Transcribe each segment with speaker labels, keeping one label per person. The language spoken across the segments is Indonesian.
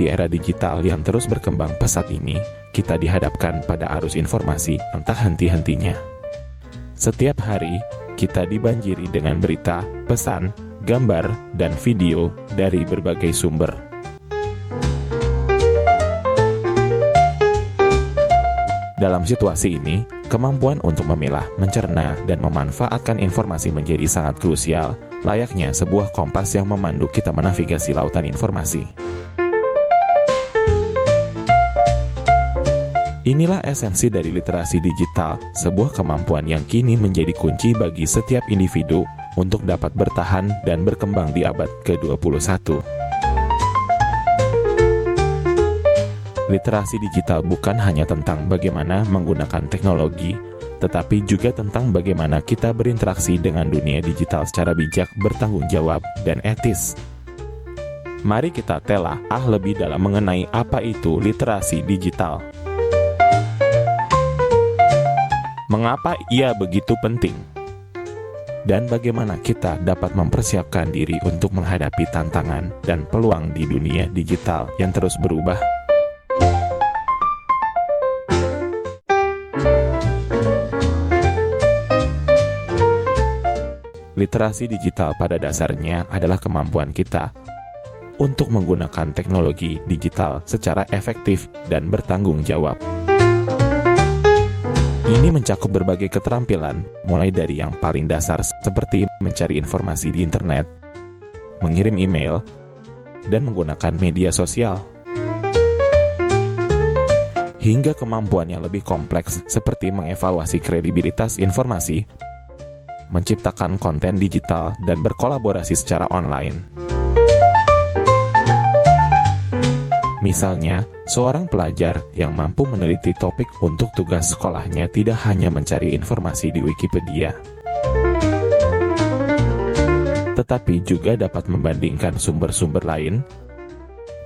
Speaker 1: Di era digital yang terus berkembang pesat ini, kita dihadapkan pada arus informasi yang tak henti-hentinya. Setiap hari, kita dibanjiri dengan berita, pesan, gambar, dan video dari berbagai sumber. Dalam situasi ini, kemampuan untuk memilah, mencerna, dan memanfaatkan informasi menjadi sangat krusial, layaknya sebuah kompas yang memandu kita menavigasi lautan informasi. Inilah esensi dari literasi digital, sebuah kemampuan yang kini menjadi kunci bagi setiap individu untuk dapat bertahan dan berkembang di abad ke-21. Literasi digital bukan hanya tentang bagaimana menggunakan teknologi, tetapi juga tentang bagaimana kita berinteraksi dengan dunia digital secara bijak, bertanggung jawab, dan etis. Mari kita telah lebih dalam mengenai apa itu literasi digital. Mengapa ia begitu penting? Dan bagaimana kita dapat mempersiapkan diri untuk menghadapi tantangan dan peluang di dunia digital yang terus berubah? Literasi digital pada dasarnya adalah kemampuan kita untuk menggunakan teknologi digital secara efektif dan bertanggung jawab. Ini mencakup berbagai keterampilan, mulai dari yang paling dasar seperti mencari informasi di internet, mengirim email, dan menggunakan media sosial, hingga kemampuan yang lebih kompleks seperti mengevaluasi kredibilitas informasi, menciptakan konten digital, dan berkolaborasi secara online. Misalnya, seorang pelajar yang mampu meneliti topik untuk tugas sekolahnya tidak hanya mencari informasi di Wikipedia, tetapi juga dapat membandingkan sumber-sumber lain,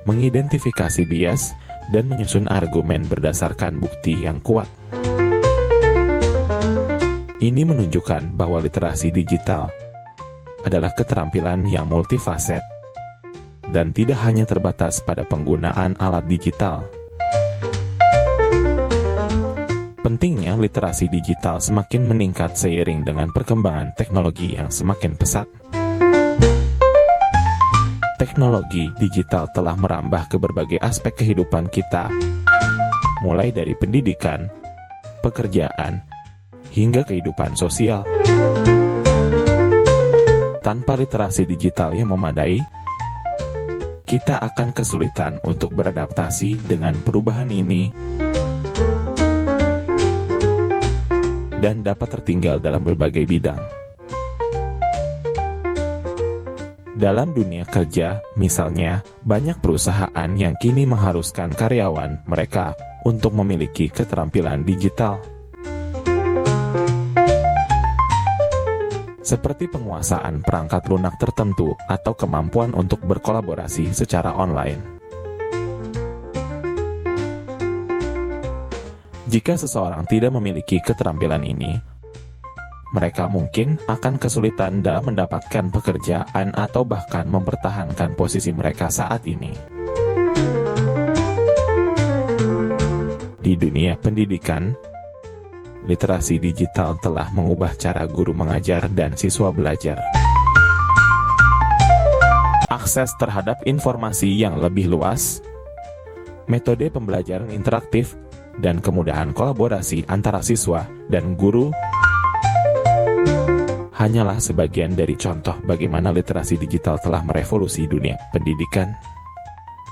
Speaker 1: mengidentifikasi bias, dan menyusun argumen berdasarkan bukti yang kuat. Ini menunjukkan bahwa literasi digital adalah keterampilan yang multifaset dan tidak hanya terbatas pada penggunaan alat digital. Pentingnya literasi digital semakin meningkat seiring dengan perkembangan teknologi yang semakin pesat. Teknologi digital telah merambah ke berbagai aspek kehidupan kita, mulai dari pendidikan, pekerjaan, hingga kehidupan sosial. Tanpa literasi digital yang memadai, kita akan kesulitan untuk beradaptasi dengan perubahan ini dan dapat tertinggal dalam berbagai bidang. Dalam dunia kerja, misalnya, banyak perusahaan yang kini mengharuskan karyawan mereka untuk memiliki keterampilan digital, seperti penguasaan perangkat lunak tertentu atau kemampuan untuk berkolaborasi secara online. Jika seseorang tidak memiliki keterampilan ini, mereka mungkin akan kesulitan dalam mendapatkan pekerjaan atau bahkan mempertahankan posisi mereka saat ini. Di dunia pendidikan, literasi digital telah mengubah cara guru mengajar dan siswa belajar. Akses terhadap informasi yang lebih luas, metode pembelajaran interaktif, dan kemudahan kolaborasi antara siswa dan guru hanyalah sebagian dari contoh bagaimana literasi digital telah merevolusi dunia pendidikan.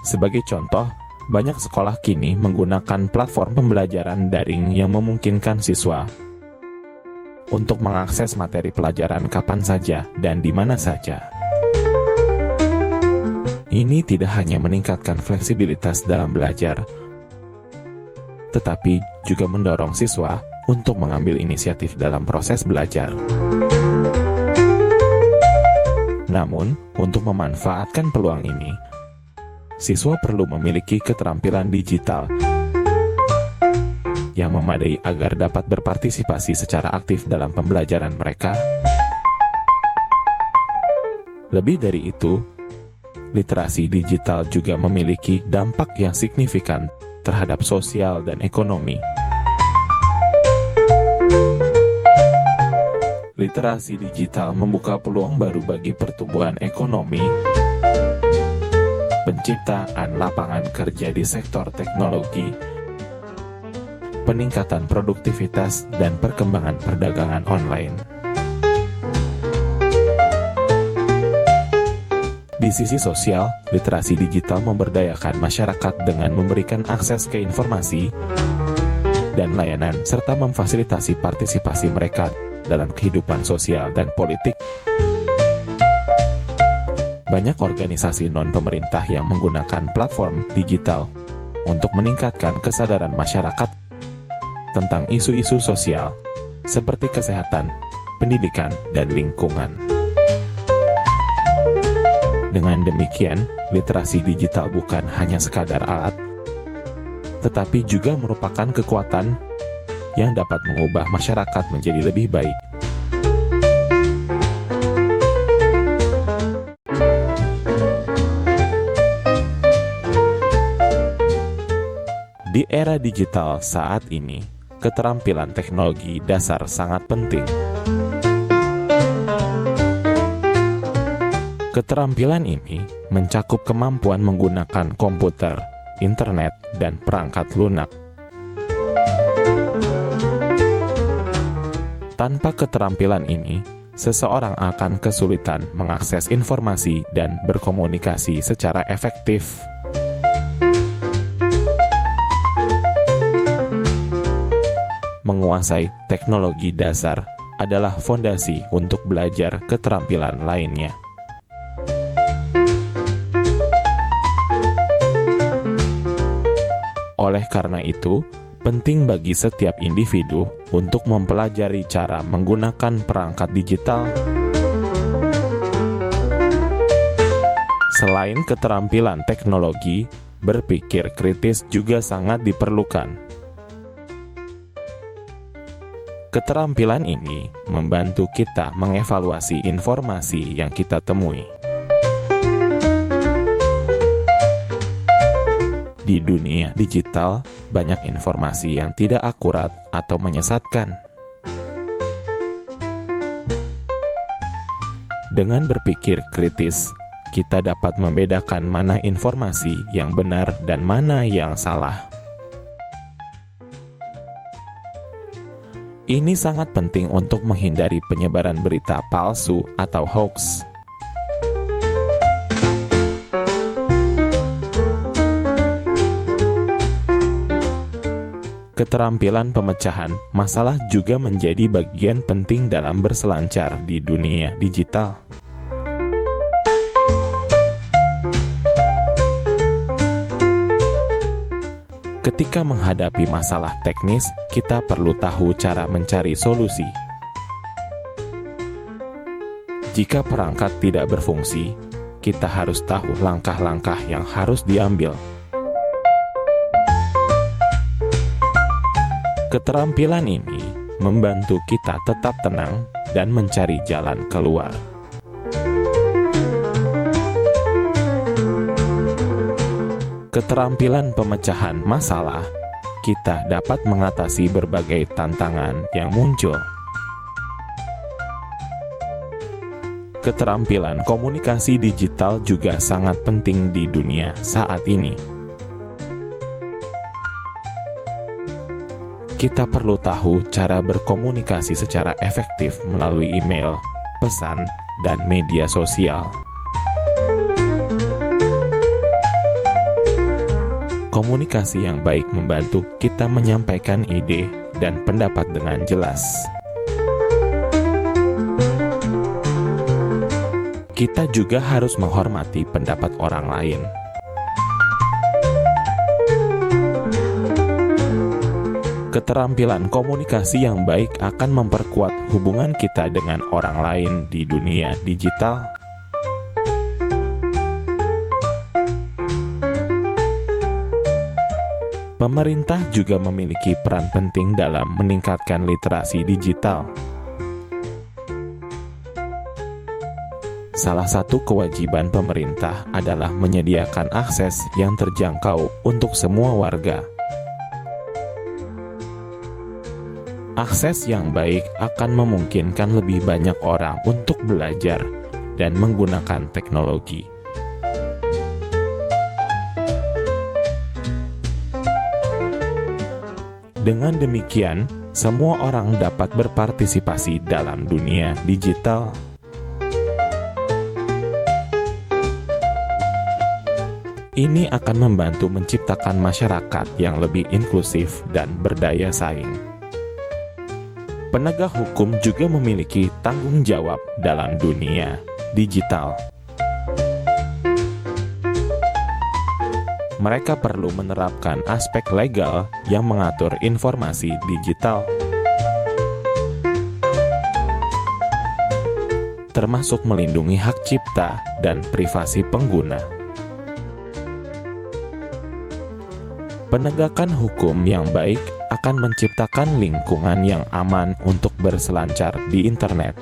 Speaker 1: Sebagai contoh, banyak sekolah kini menggunakan platform pembelajaran daring yang memungkinkan siswa untuk mengakses materi pelajaran kapan saja dan di mana saja. Ini tidak hanya meningkatkan fleksibilitas dalam belajar, tetapi juga mendorong siswa untuk mengambil inisiatif dalam proses belajar. Namun, untuk memanfaatkan peluang ini, siswa perlu memiliki keterampilan digital yang memadai agar dapat berpartisipasi secara aktif dalam pembelajaran mereka. Lebih dari itu, literasi digital juga memiliki dampak yang signifikan terhadap sosial dan ekonomi. Literasi digital membuka peluang baru bagi pertumbuhan ekonomi, penciptaan lapangan kerja di sektor teknologi, peningkatan produktivitas, dan perkembangan perdagangan online. Di sisi sosial, literasi digital memberdayakan masyarakat dengan memberikan akses ke informasi dan layanan, serta memfasilitasi partisipasi mereka dalam kehidupan sosial dan politik. Banyak organisasi non-pemerintah yang menggunakan platform digital untuk meningkatkan kesadaran masyarakat tentang isu-isu sosial seperti kesehatan, pendidikan, dan lingkungan. Dengan demikian, literasi digital bukan hanya sekadar alat, tetapi juga merupakan kekuatan yang dapat mengubah masyarakat menjadi lebih baik. Di era digital saat ini, keterampilan teknologi dasar sangat penting. Keterampilan ini mencakup kemampuan menggunakan komputer, internet, dan perangkat lunak. Tanpa keterampilan ini, seseorang akan kesulitan mengakses informasi dan berkomunikasi secara efektif. Menguasai teknologi dasar adalah fondasi untuk belajar keterampilan lainnya. Oleh karena itu, penting bagi setiap individu untuk mempelajari cara menggunakan perangkat digital. Selain keterampilan teknologi, berpikir kritis juga sangat diperlukan. Keterampilan ini membantu kita mengevaluasi informasi yang kita temui. Di dunia digital, banyak informasi yang tidak akurat atau menyesatkan. Dengan berpikir kritis, kita dapat membedakan mana informasi yang benar dan mana yang salah. Ini sangat penting untuk menghindari penyebaran berita palsu atau hoax. Keterampilan pemecahan masalah juga menjadi bagian penting dalam berselancar di dunia digital. Ketika menghadapi masalah teknis, kita perlu tahu cara mencari solusi. Jika perangkat tidak berfungsi, kita harus tahu langkah-langkah yang harus diambil. Keterampilan ini membantu kita tetap tenang dan mencari jalan keluar. Keterampilan pemecahan masalah, kita dapat mengatasi berbagai tantangan yang muncul. Keterampilan komunikasi digital juga sangat penting di dunia saat ini. Kita perlu tahu cara berkomunikasi secara efektif melalui email, pesan, dan media sosial. Komunikasi yang baik membantu kita menyampaikan ide dan pendapat dengan jelas. Kita juga harus menghormati pendapat orang lain. Keterampilan komunikasi yang baik akan memperkuat hubungan kita dengan orang lain di dunia digital. Pemerintah juga memiliki peran penting dalam meningkatkan literasi digital. Salah satu kewajiban pemerintah adalah menyediakan akses yang terjangkau untuk semua warga. Akses yang baik akan memungkinkan lebih banyak orang untuk belajar dan menggunakan teknologi. Dengan demikian, semua orang dapat berpartisipasi dalam dunia digital. Ini akan membantu menciptakan masyarakat yang lebih inklusif dan berdaya saing. Penegak hukum juga memiliki tanggung jawab dalam dunia digital. Mereka perlu menerapkan aspek legal yang mengatur informasi digital, termasuk melindungi hak cipta dan privasi pengguna. Penegakan hukum yang baik akan menciptakan lingkungan yang aman untuk berselancar di internet.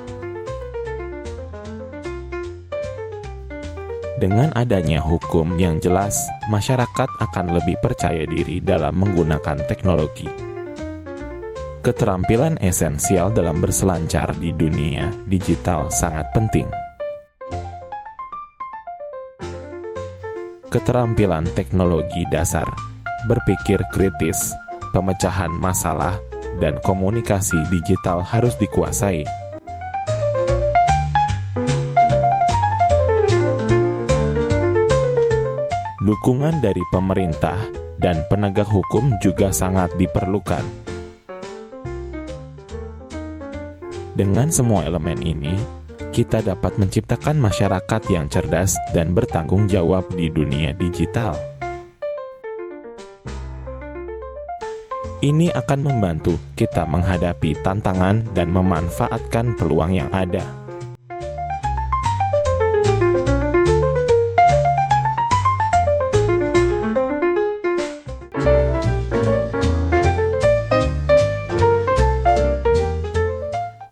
Speaker 1: Dengan adanya hukum yang jelas, masyarakat akan lebih percaya diri dalam menggunakan teknologi. Keterampilan esensial dalam berselancar di dunia digital sangat penting. Keterampilan teknologi dasar, berpikir kritis, pemecahan masalah, dan komunikasi digital harus dikuasai. Dukungan dari pemerintah dan penegak hukum juga sangat diperlukan. Dengan semua elemen ini, kita dapat menciptakan masyarakat yang cerdas dan bertanggung jawab di dunia digital. Ini akan membantu kita menghadapi tantangan dan memanfaatkan peluang yang ada.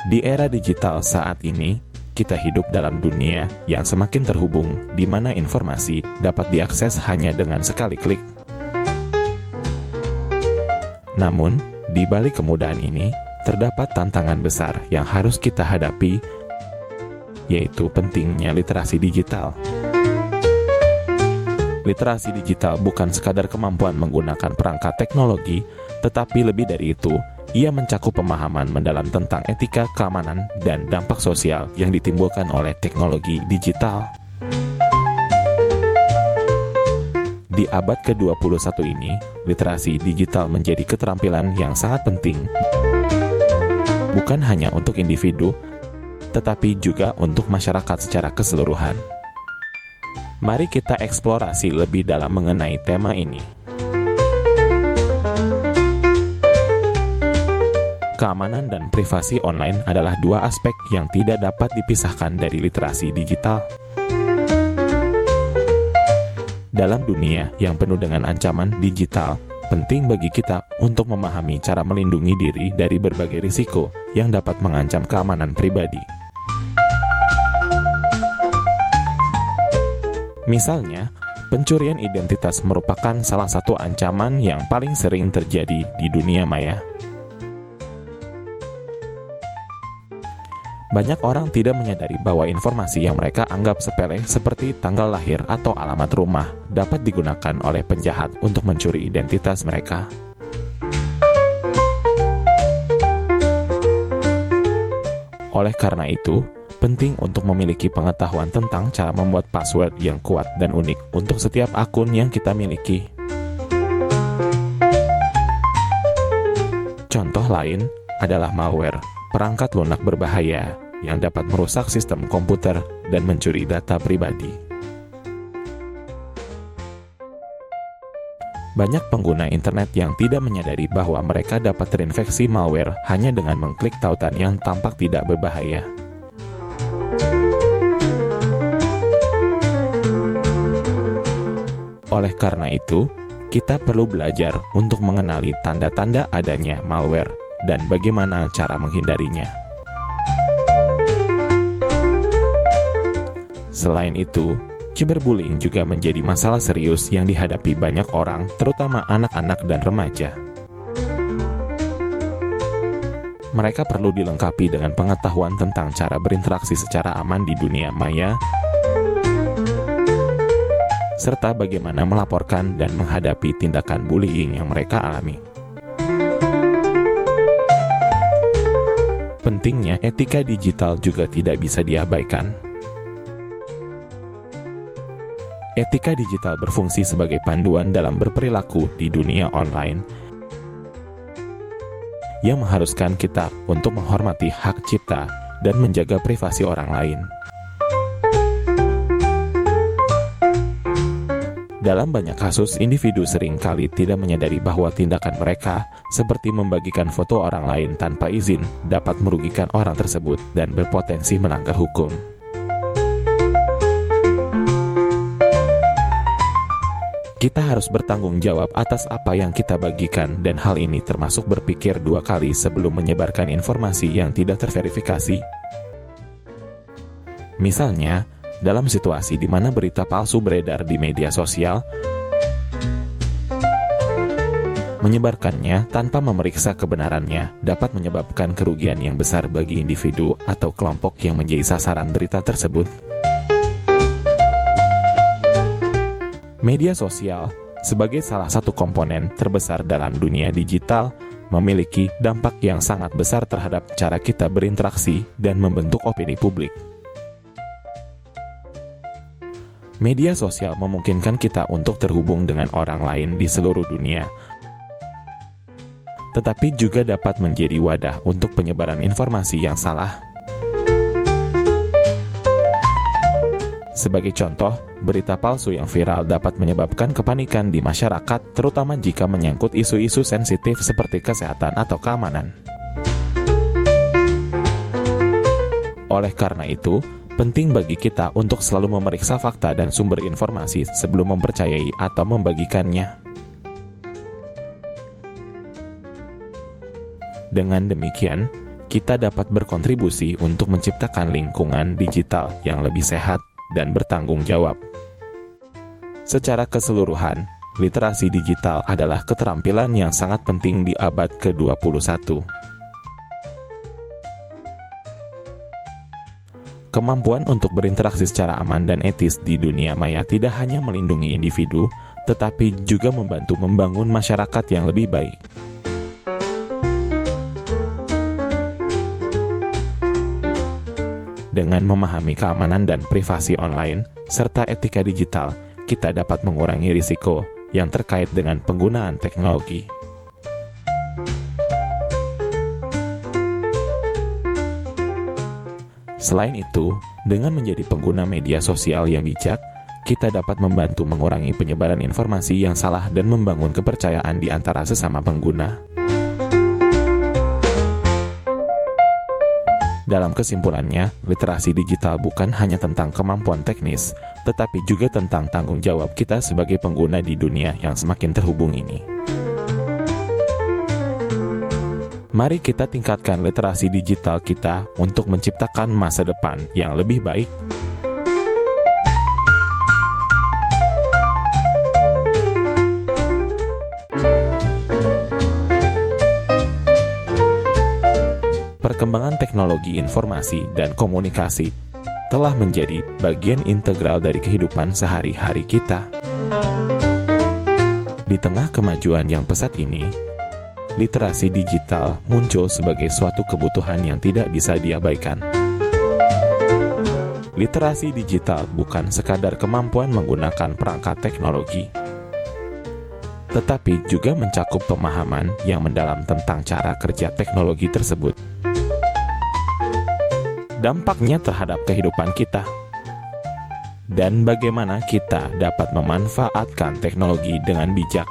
Speaker 1: Di era digital saat ini, kita hidup dalam dunia yang semakin terhubung, di mana informasi dapat diakses hanya dengan sekali klik. Namun, di balik kemudahan ini, terdapat tantangan besar yang harus kita hadapi, yaitu pentingnya literasi digital. Literasi digital bukan sekadar kemampuan menggunakan perangkat teknologi, tetapi lebih dari itu, ia mencakup pemahaman mendalam tentang etika, keamanan, dan dampak sosial yang ditimbulkan oleh teknologi digital. Di abad ke-21 ini, literasi digital menjadi keterampilan yang sangat penting, bukan hanya untuk individu, tetapi juga untuk masyarakat secara keseluruhan. Mari kita eksplorasi lebih dalam mengenai tema ini. Keamanan dan privasi online adalah dua aspek yang tidak dapat dipisahkan dari literasi digital. Dalam dunia yang penuh dengan ancaman digital, penting bagi kita untuk memahami cara melindungi diri dari berbagai risiko yang dapat mengancam keamanan pribadi. Misalnya, pencurian identitas merupakan salah satu ancaman yang paling sering terjadi di dunia maya. Banyak orang tidak menyadari bahwa informasi yang mereka anggap sepele seperti tanggal lahir atau alamat rumah dapat digunakan oleh penjahat untuk mencuri identitas mereka. Oleh karena itu, penting untuk memiliki pengetahuan tentang cara membuat password yang kuat dan unik untuk setiap akun yang kita miliki. Contoh lain adalah malware, perangkat lunak berbahaya yang dapat merusak sistem komputer dan mencuri data pribadi. Banyak pengguna internet yang tidak menyadari bahwa mereka dapat terinfeksi malware hanya dengan mengklik tautan yang tampak tidak berbahaya. Oleh karena itu, kita perlu belajar untuk mengenali tanda-tanda adanya malware dan bagaimana cara menghindarinya. Selain itu, cyberbullying juga menjadi masalah serius yang dihadapi banyak orang, terutama anak-anak dan remaja. Mereka perlu dilengkapi dengan pengetahuan tentang cara berinteraksi secara aman di dunia maya, serta bagaimana melaporkan dan menghadapi tindakan bullying yang mereka alami. Pentingnya, etika digital juga tidak bisa diabaikan. Etika digital berfungsi sebagai panduan dalam berperilaku di dunia online yang mengharuskan kita untuk menghormati hak cipta dan menjaga privasi orang lain. Dalam banyak kasus, individu seringkali tidak menyadari bahwa tindakan mereka, seperti membagikan foto orang lain tanpa izin, dapat merugikan orang tersebut dan berpotensi melanggar hukum. Kita harus bertanggung jawab atas apa yang kita bagikan, dan hal ini termasuk berpikir 2 kali sebelum menyebarkan informasi yang tidak terverifikasi. Misalnya, dalam situasi di mana berita palsu beredar di media sosial, menyebarkannya tanpa memeriksa kebenarannya dapat menyebabkan kerugian yang besar bagi individu atau kelompok yang menjadi sasaran berita tersebut. Media sosial, sebagai salah satu komponen terbesar dalam dunia digital, memiliki dampak yang sangat besar terhadap cara kita berinteraksi dan membentuk opini publik. Media sosial memungkinkan kita untuk terhubung dengan orang lain di seluruh dunia, tetapi juga dapat menjadi wadah untuk penyebaran informasi yang salah. Sebagai contoh, berita palsu yang viral dapat menyebabkan kepanikan di masyarakat, terutama jika menyangkut isu-isu sensitif seperti kesehatan atau keamanan. Oleh karena itu, penting bagi kita untuk selalu memeriksa fakta dan sumber informasi sebelum mempercayai atau membagikannya. Dengan demikian, kita dapat berkontribusi untuk menciptakan lingkungan digital yang lebih sehat dan bertanggung jawab. Secara keseluruhan, literasi digital adalah keterampilan yang sangat penting di abad ke-21. Kemampuan untuk berinteraksi secara aman dan etis di dunia maya tidak hanya melindungi individu, tetapi juga membantu membangun masyarakat yang lebih baik. Dengan memahami keamanan dan privasi online, serta etika digital, kita dapat mengurangi risiko yang terkait dengan penggunaan teknologi. Selain itu, dengan menjadi pengguna media sosial yang bijak, kita dapat membantu mengurangi penyebaran informasi yang salah dan membangun kepercayaan di antara sesama pengguna. Dalam kesimpulannya, literasi digital bukan hanya tentang kemampuan teknis, tetapi juga tentang tanggung jawab kita sebagai pengguna di dunia yang semakin terhubung ini. Mari kita tingkatkan literasi digital kita untuk menciptakan masa depan yang lebih baik. Perkembangan teknologi informasi dan komunikasi telah menjadi bagian integral dari kehidupan sehari-hari kita. Di tengah kemajuan yang pesat ini, literasi digital muncul sebagai suatu kebutuhan yang tidak bisa diabaikan. Literasi digital bukan sekadar kemampuan menggunakan perangkat teknologi, tetapi juga mencakup pemahaman yang mendalam tentang cara kerja teknologi tersebut, dampaknya terhadap kehidupan kita, dan bagaimana kita dapat memanfaatkan teknologi dengan bijak.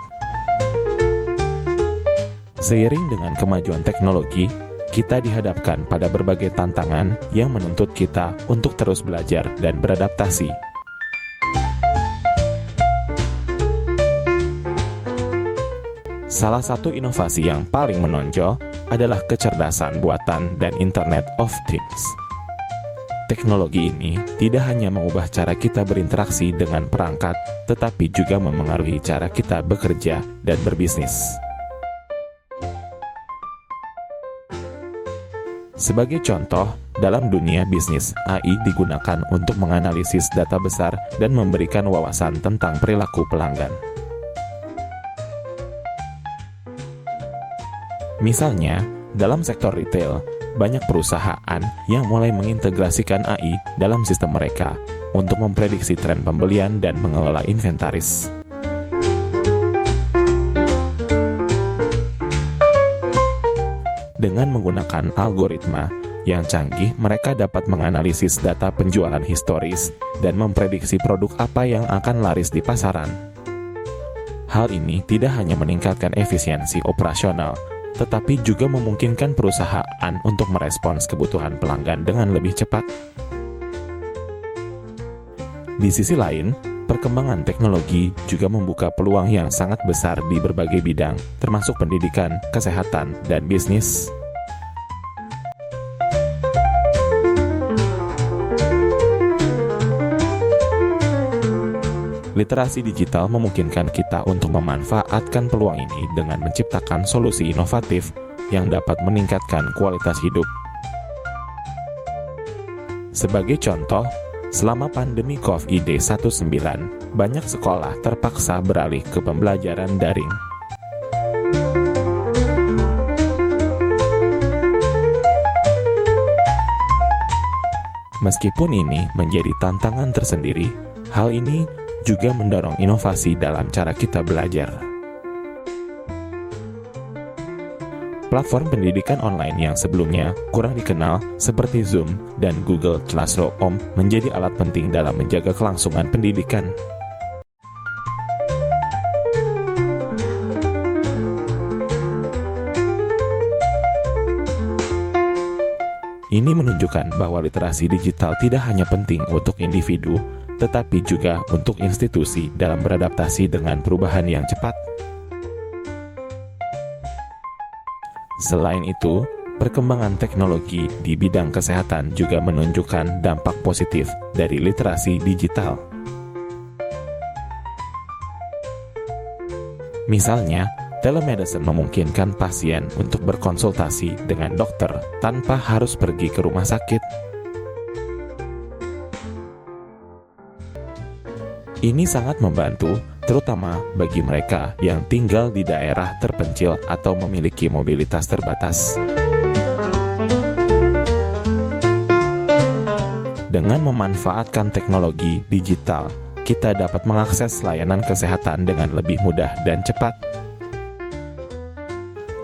Speaker 1: Seiring dengan kemajuan teknologi, kita dihadapkan pada berbagai tantangan yang menuntut kita untuk terus belajar dan beradaptasi. Salah satu inovasi yang paling menonjol adalah kecerdasan buatan dan Internet of Things. Teknologi ini tidak hanya mengubah cara kita berinteraksi dengan perangkat, tetapi juga memengaruhi cara kita bekerja dan berbisnis. Sebagai contoh, dalam dunia bisnis, AI digunakan untuk menganalisis data besar dan memberikan wawasan tentang perilaku pelanggan. Misalnya, dalam sektor retail, banyak perusahaan yang mulai mengintegrasikan AI dalam sistem mereka untuk memprediksi tren pembelian dan mengelola inventaris. Dengan menggunakan algoritma yang canggih, mereka dapat menganalisis data penjualan historis dan memprediksi produk apa yang akan laris di pasaran. Hal ini tidak hanya meningkatkan efisiensi operasional, tetapi juga memungkinkan perusahaan untuk merespons kebutuhan pelanggan dengan lebih cepat. Di sisi lain, perkembangan teknologi juga membuka peluang yang sangat besar di berbagai bidang, termasuk pendidikan, kesehatan, dan bisnis. Literasi digital memungkinkan kita untuk memanfaatkan peluang ini dengan menciptakan solusi inovatif yang dapat meningkatkan kualitas hidup. Sebagai contoh, selama pandemi COVID-19, banyak sekolah terpaksa beralih ke pembelajaran daring. Meskipun ini menjadi tantangan tersendiri, hal ini juga mendorong inovasi dalam cara kita belajar. Platform pendidikan online yang sebelumnya kurang dikenal seperti Zoom dan Google Classroom menjadi alat penting dalam menjaga kelangsungan pendidikan. Ini menunjukkan bahwa literasi digital tidak hanya penting untuk individu, tetapi juga untuk institusi dalam beradaptasi dengan perubahan yang cepat. Selain itu, perkembangan teknologi di bidang kesehatan juga menunjukkan dampak positif dari literasi digital. Misalnya, telemedicine memungkinkan pasien untuk berkonsultasi dengan dokter tanpa harus pergi ke rumah sakit. Ini sangat membantu, terutama bagi mereka yang tinggal di daerah terpencil atau memiliki mobilitas terbatas. Dengan memanfaatkan teknologi digital, kita dapat mengakses layanan kesehatan dengan lebih mudah dan cepat.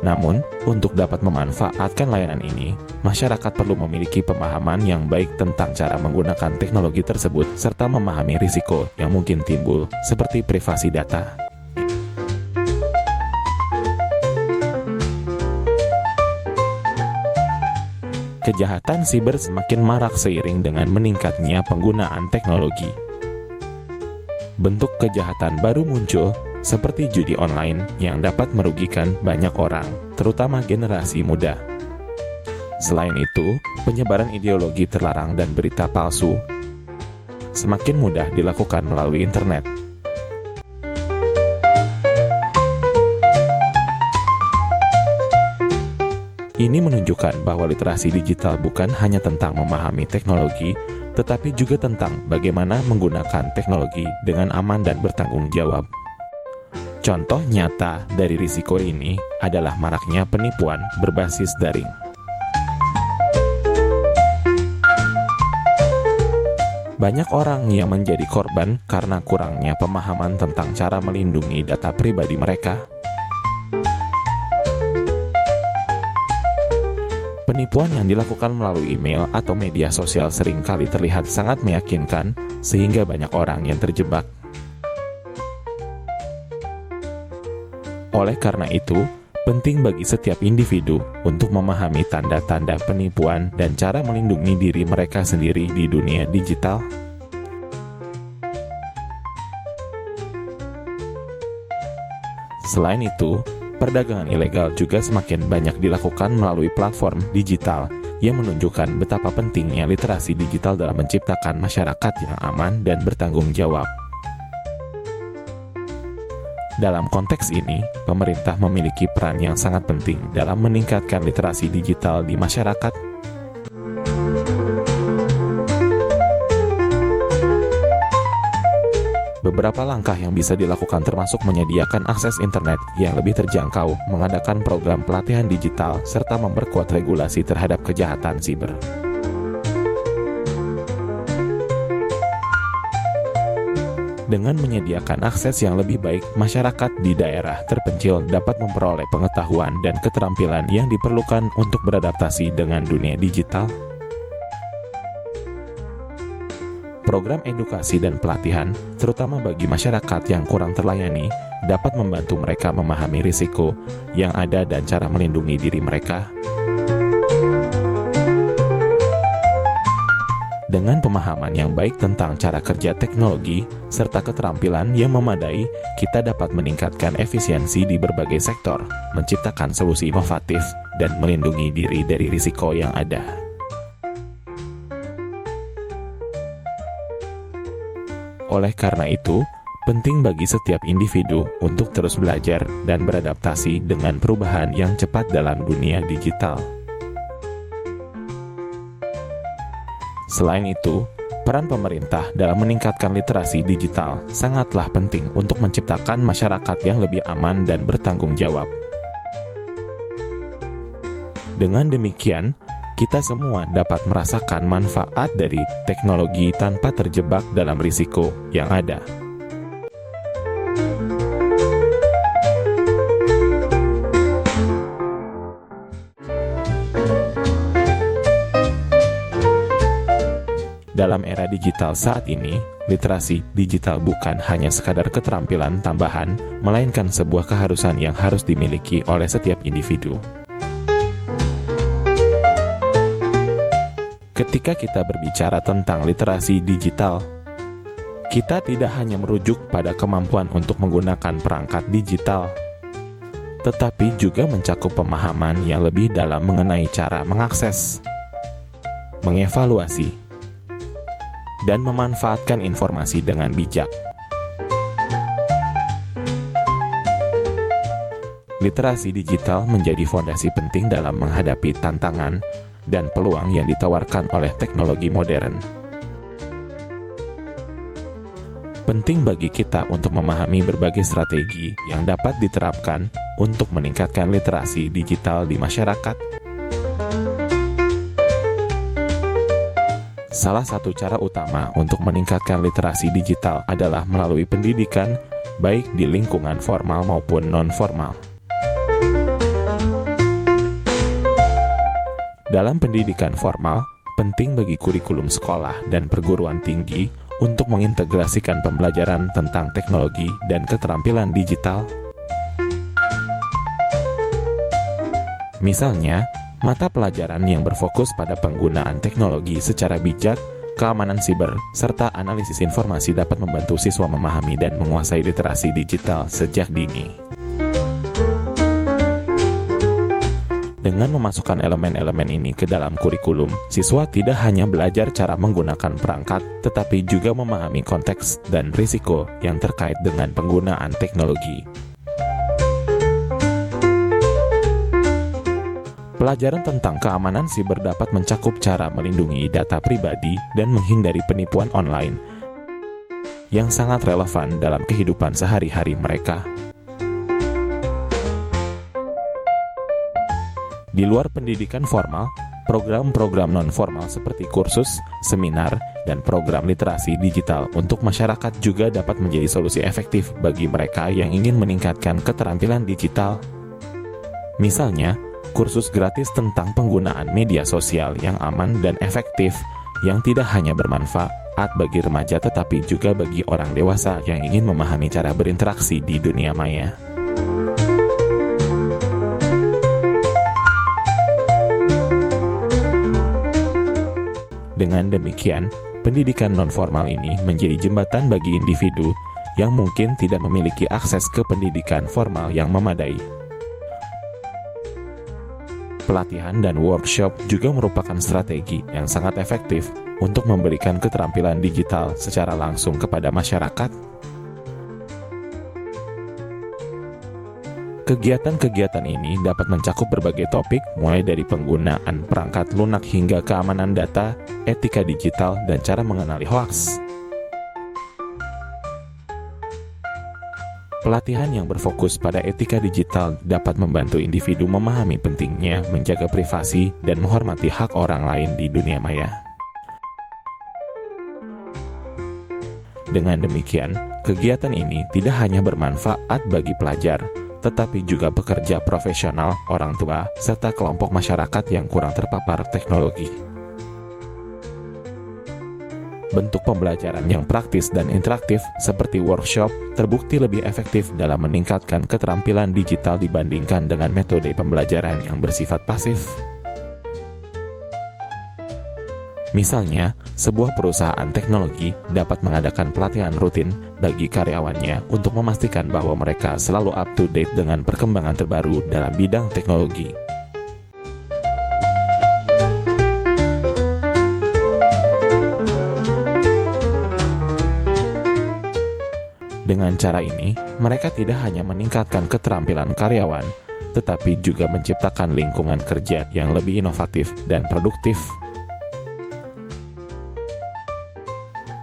Speaker 1: Namun, untuk dapat memanfaatkan layanan ini, masyarakat perlu memiliki pemahaman yang baik tentang cara menggunakan teknologi tersebut serta memahami risiko yang mungkin timbul, seperti privasi data. Kejahatan siber semakin marak seiring dengan meningkatnya penggunaan teknologi. Bentuk kejahatan baru muncul, seperti judi online yang dapat merugikan banyak orang, terutama generasi muda. Selain itu, penyebaran ideologi terlarang dan berita palsu semakin mudah dilakukan melalui internet. Ini menunjukkan bahwa literasi digital bukan hanya tentang memahami teknologi, tetapi juga tentang bagaimana menggunakan teknologi dengan aman dan bertanggung jawab. Contoh nyata dari risiko ini adalah maraknya penipuan berbasis daring. Banyak orang yang menjadi korban karena kurangnya pemahaman tentang cara melindungi data pribadi mereka. Penipuan yang dilakukan melalui email atau media sosial seringkali terlihat sangat meyakinkan, sehingga banyak orang yang terjebak. Oleh karena itu, penting bagi setiap individu untuk memahami tanda-tanda penipuan dan cara melindungi diri mereka sendiri di dunia digital. Selain itu, perdagangan ilegal juga semakin banyak dilakukan melalui platform digital yang menunjukkan betapa pentingnya literasi digital dalam menciptakan masyarakat yang aman dan bertanggung jawab. Dalam konteks ini, pemerintah memiliki peran yang sangat penting dalam meningkatkan literasi digital di masyarakat. Beberapa langkah yang bisa dilakukan termasuk menyediakan akses internet yang lebih terjangkau, mengadakan program pelatihan digital, serta memperkuat regulasi terhadap kejahatan siber. Dengan menyediakan akses yang lebih baik, masyarakat di daerah terpencil dapat memperoleh pengetahuan dan keterampilan yang diperlukan untuk beradaptasi dengan dunia digital. Program edukasi dan pelatihan, terutama bagi masyarakat yang kurang terlayani, dapat membantu mereka memahami risiko yang ada dan cara melindungi diri mereka. Dengan pemahaman yang baik tentang cara kerja teknologi, serta keterampilan yang memadai, kita dapat meningkatkan efisiensi di berbagai sektor, menciptakan solusi inovatif, dan melindungi diri dari risiko yang ada. Oleh karena itu, penting bagi setiap individu untuk terus belajar dan beradaptasi dengan perubahan yang cepat dalam dunia digital. Selain itu, peran pemerintah dalam meningkatkan literasi digital sangatlah penting untuk menciptakan masyarakat yang lebih aman dan bertanggung jawab. Dengan demikian, kita semua dapat merasakan manfaat dari teknologi tanpa terjebak dalam risiko yang ada. Dalam era digital saat ini, literasi digital bukan hanya sekadar keterampilan tambahan, melainkan sebuah keharusan yang harus dimiliki oleh setiap individu. Ketika kita berbicara tentang literasi digital, kita tidak hanya merujuk pada kemampuan untuk menggunakan perangkat digital, tetapi juga mencakup pemahaman yang lebih dalam mengenai cara mengakses, mengevaluasi, dan memanfaatkan informasi dengan bijak. Literasi digital menjadi fondasi penting dalam menghadapi tantangan dan peluang yang ditawarkan oleh teknologi modern. Penting bagi kita untuk memahami berbagai strategi yang dapat diterapkan untuk meningkatkan literasi digital di masyarakat. Salah satu cara utama untuk meningkatkan literasi digital adalah melalui pendidikan, baik di lingkungan formal maupun non-formal. Dalam pendidikan formal, penting bagi kurikulum sekolah dan perguruan tinggi untuk mengintegrasikan pembelajaran tentang teknologi dan keterampilan digital. Misalnya, mata pelajaran yang berfokus pada penggunaan teknologi secara bijak, keamanan siber, serta analisis informasi dapat membantu siswa memahami dan menguasai literasi digital sejak dini. Dengan memasukkan elemen-elemen ini ke dalam kurikulum, siswa tidak hanya belajar cara menggunakan perangkat, tetapi juga memahami konteks dan risiko yang terkait dengan penggunaan teknologi. Pelajaran tentang keamanan siber dapat mencakup cara melindungi data pribadi dan menghindari penipuan online yang sangat relevan dalam kehidupan sehari-hari mereka. Di luar pendidikan formal, program-program non-formal seperti kursus, seminar, dan program literasi digital untuk masyarakat juga dapat menjadi solusi efektif bagi mereka yang ingin meningkatkan keterampilan digital. Misalnya, kursus gratis tentang penggunaan media sosial yang aman dan efektif, yang tidak hanya bermanfaat bagi remaja tetapi juga bagi orang dewasa yang ingin memahami cara berinteraksi di dunia maya. Dengan demikian, pendidikan non-formal ini menjadi jembatan bagi individu yang mungkin tidak memiliki akses ke pendidikan formal yang memadai. pelatihan dan workshop juga merupakan strategi yang sangat efektif untuk memberikan keterampilan digital secara langsung kepada masyarakat. Kegiatan-kegiatan ini dapat mencakup berbagai topik, mulai dari penggunaan perangkat lunak hingga keamanan data, etika digital, dan cara mengenali hoaks. Pelatihan yang berfokus pada etika digital dapat membantu individu memahami pentingnya menjaga privasi dan menghormati hak orang lain di dunia maya. Dengan demikian, kegiatan ini tidak hanya bermanfaat bagi pelajar, tetapi juga pekerja profesional, orang tua, serta kelompok masyarakat yang kurang terpapar teknologi. Bentuk pembelajaran yang praktis dan interaktif seperti workshop terbukti lebih efektif dalam meningkatkan keterampilan digital dibandingkan dengan metode pembelajaran yang bersifat pasif. Misalnya, sebuah perusahaan teknologi dapat mengadakan pelatihan rutin bagi karyawannya untuk memastikan bahwa mereka selalu up-to-date dengan perkembangan terbaru dalam bidang teknologi. Dengan cara ini, mereka tidak hanya meningkatkan keterampilan karyawan, tetapi juga menciptakan lingkungan kerja yang lebih inovatif dan produktif.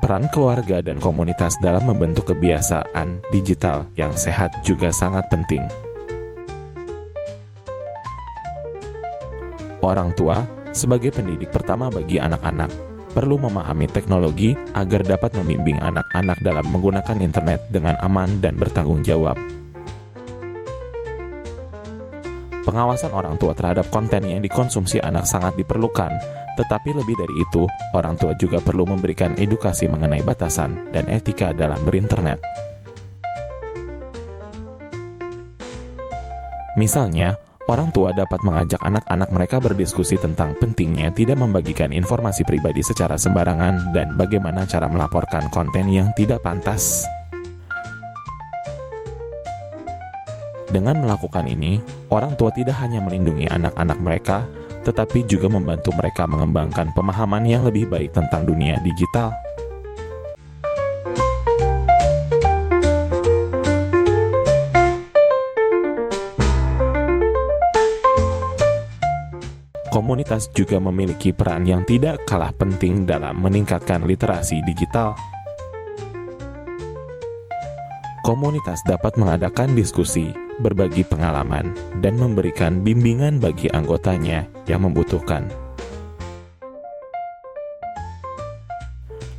Speaker 1: Peran keluarga dan komunitas dalam membentuk kebiasaan digital yang sehat juga sangat penting. Orang tua, sebagai pendidik pertama bagi anak-anak, perlu memahami teknologi agar dapat membimbing anak-anak dalam menggunakan internet dengan aman dan bertanggung jawab. Pengawasan orang tua terhadap konten yang dikonsumsi anak sangat diperlukan, tetapi lebih dari itu, orang tua juga perlu memberikan edukasi mengenai batasan dan etika dalam berinternet. Misalnya, orang tua dapat mengajak anak-anak mereka berdiskusi tentang pentingnya tidak membagikan informasi pribadi secara sembarangan dan bagaimana cara melaporkan konten yang tidak pantas. Dengan melakukan ini, orang tua tidak hanya melindungi anak-anak mereka, tetapi juga membantu mereka mengembangkan pemahaman yang lebih baik tentang dunia digital. Komunitas juga memiliki peran yang tidak kalah penting dalam meningkatkan literasi digital. Komunitas dapat mengadakan diskusi, berbagi pengalaman, dan memberikan bimbingan bagi anggotanya yang membutuhkan.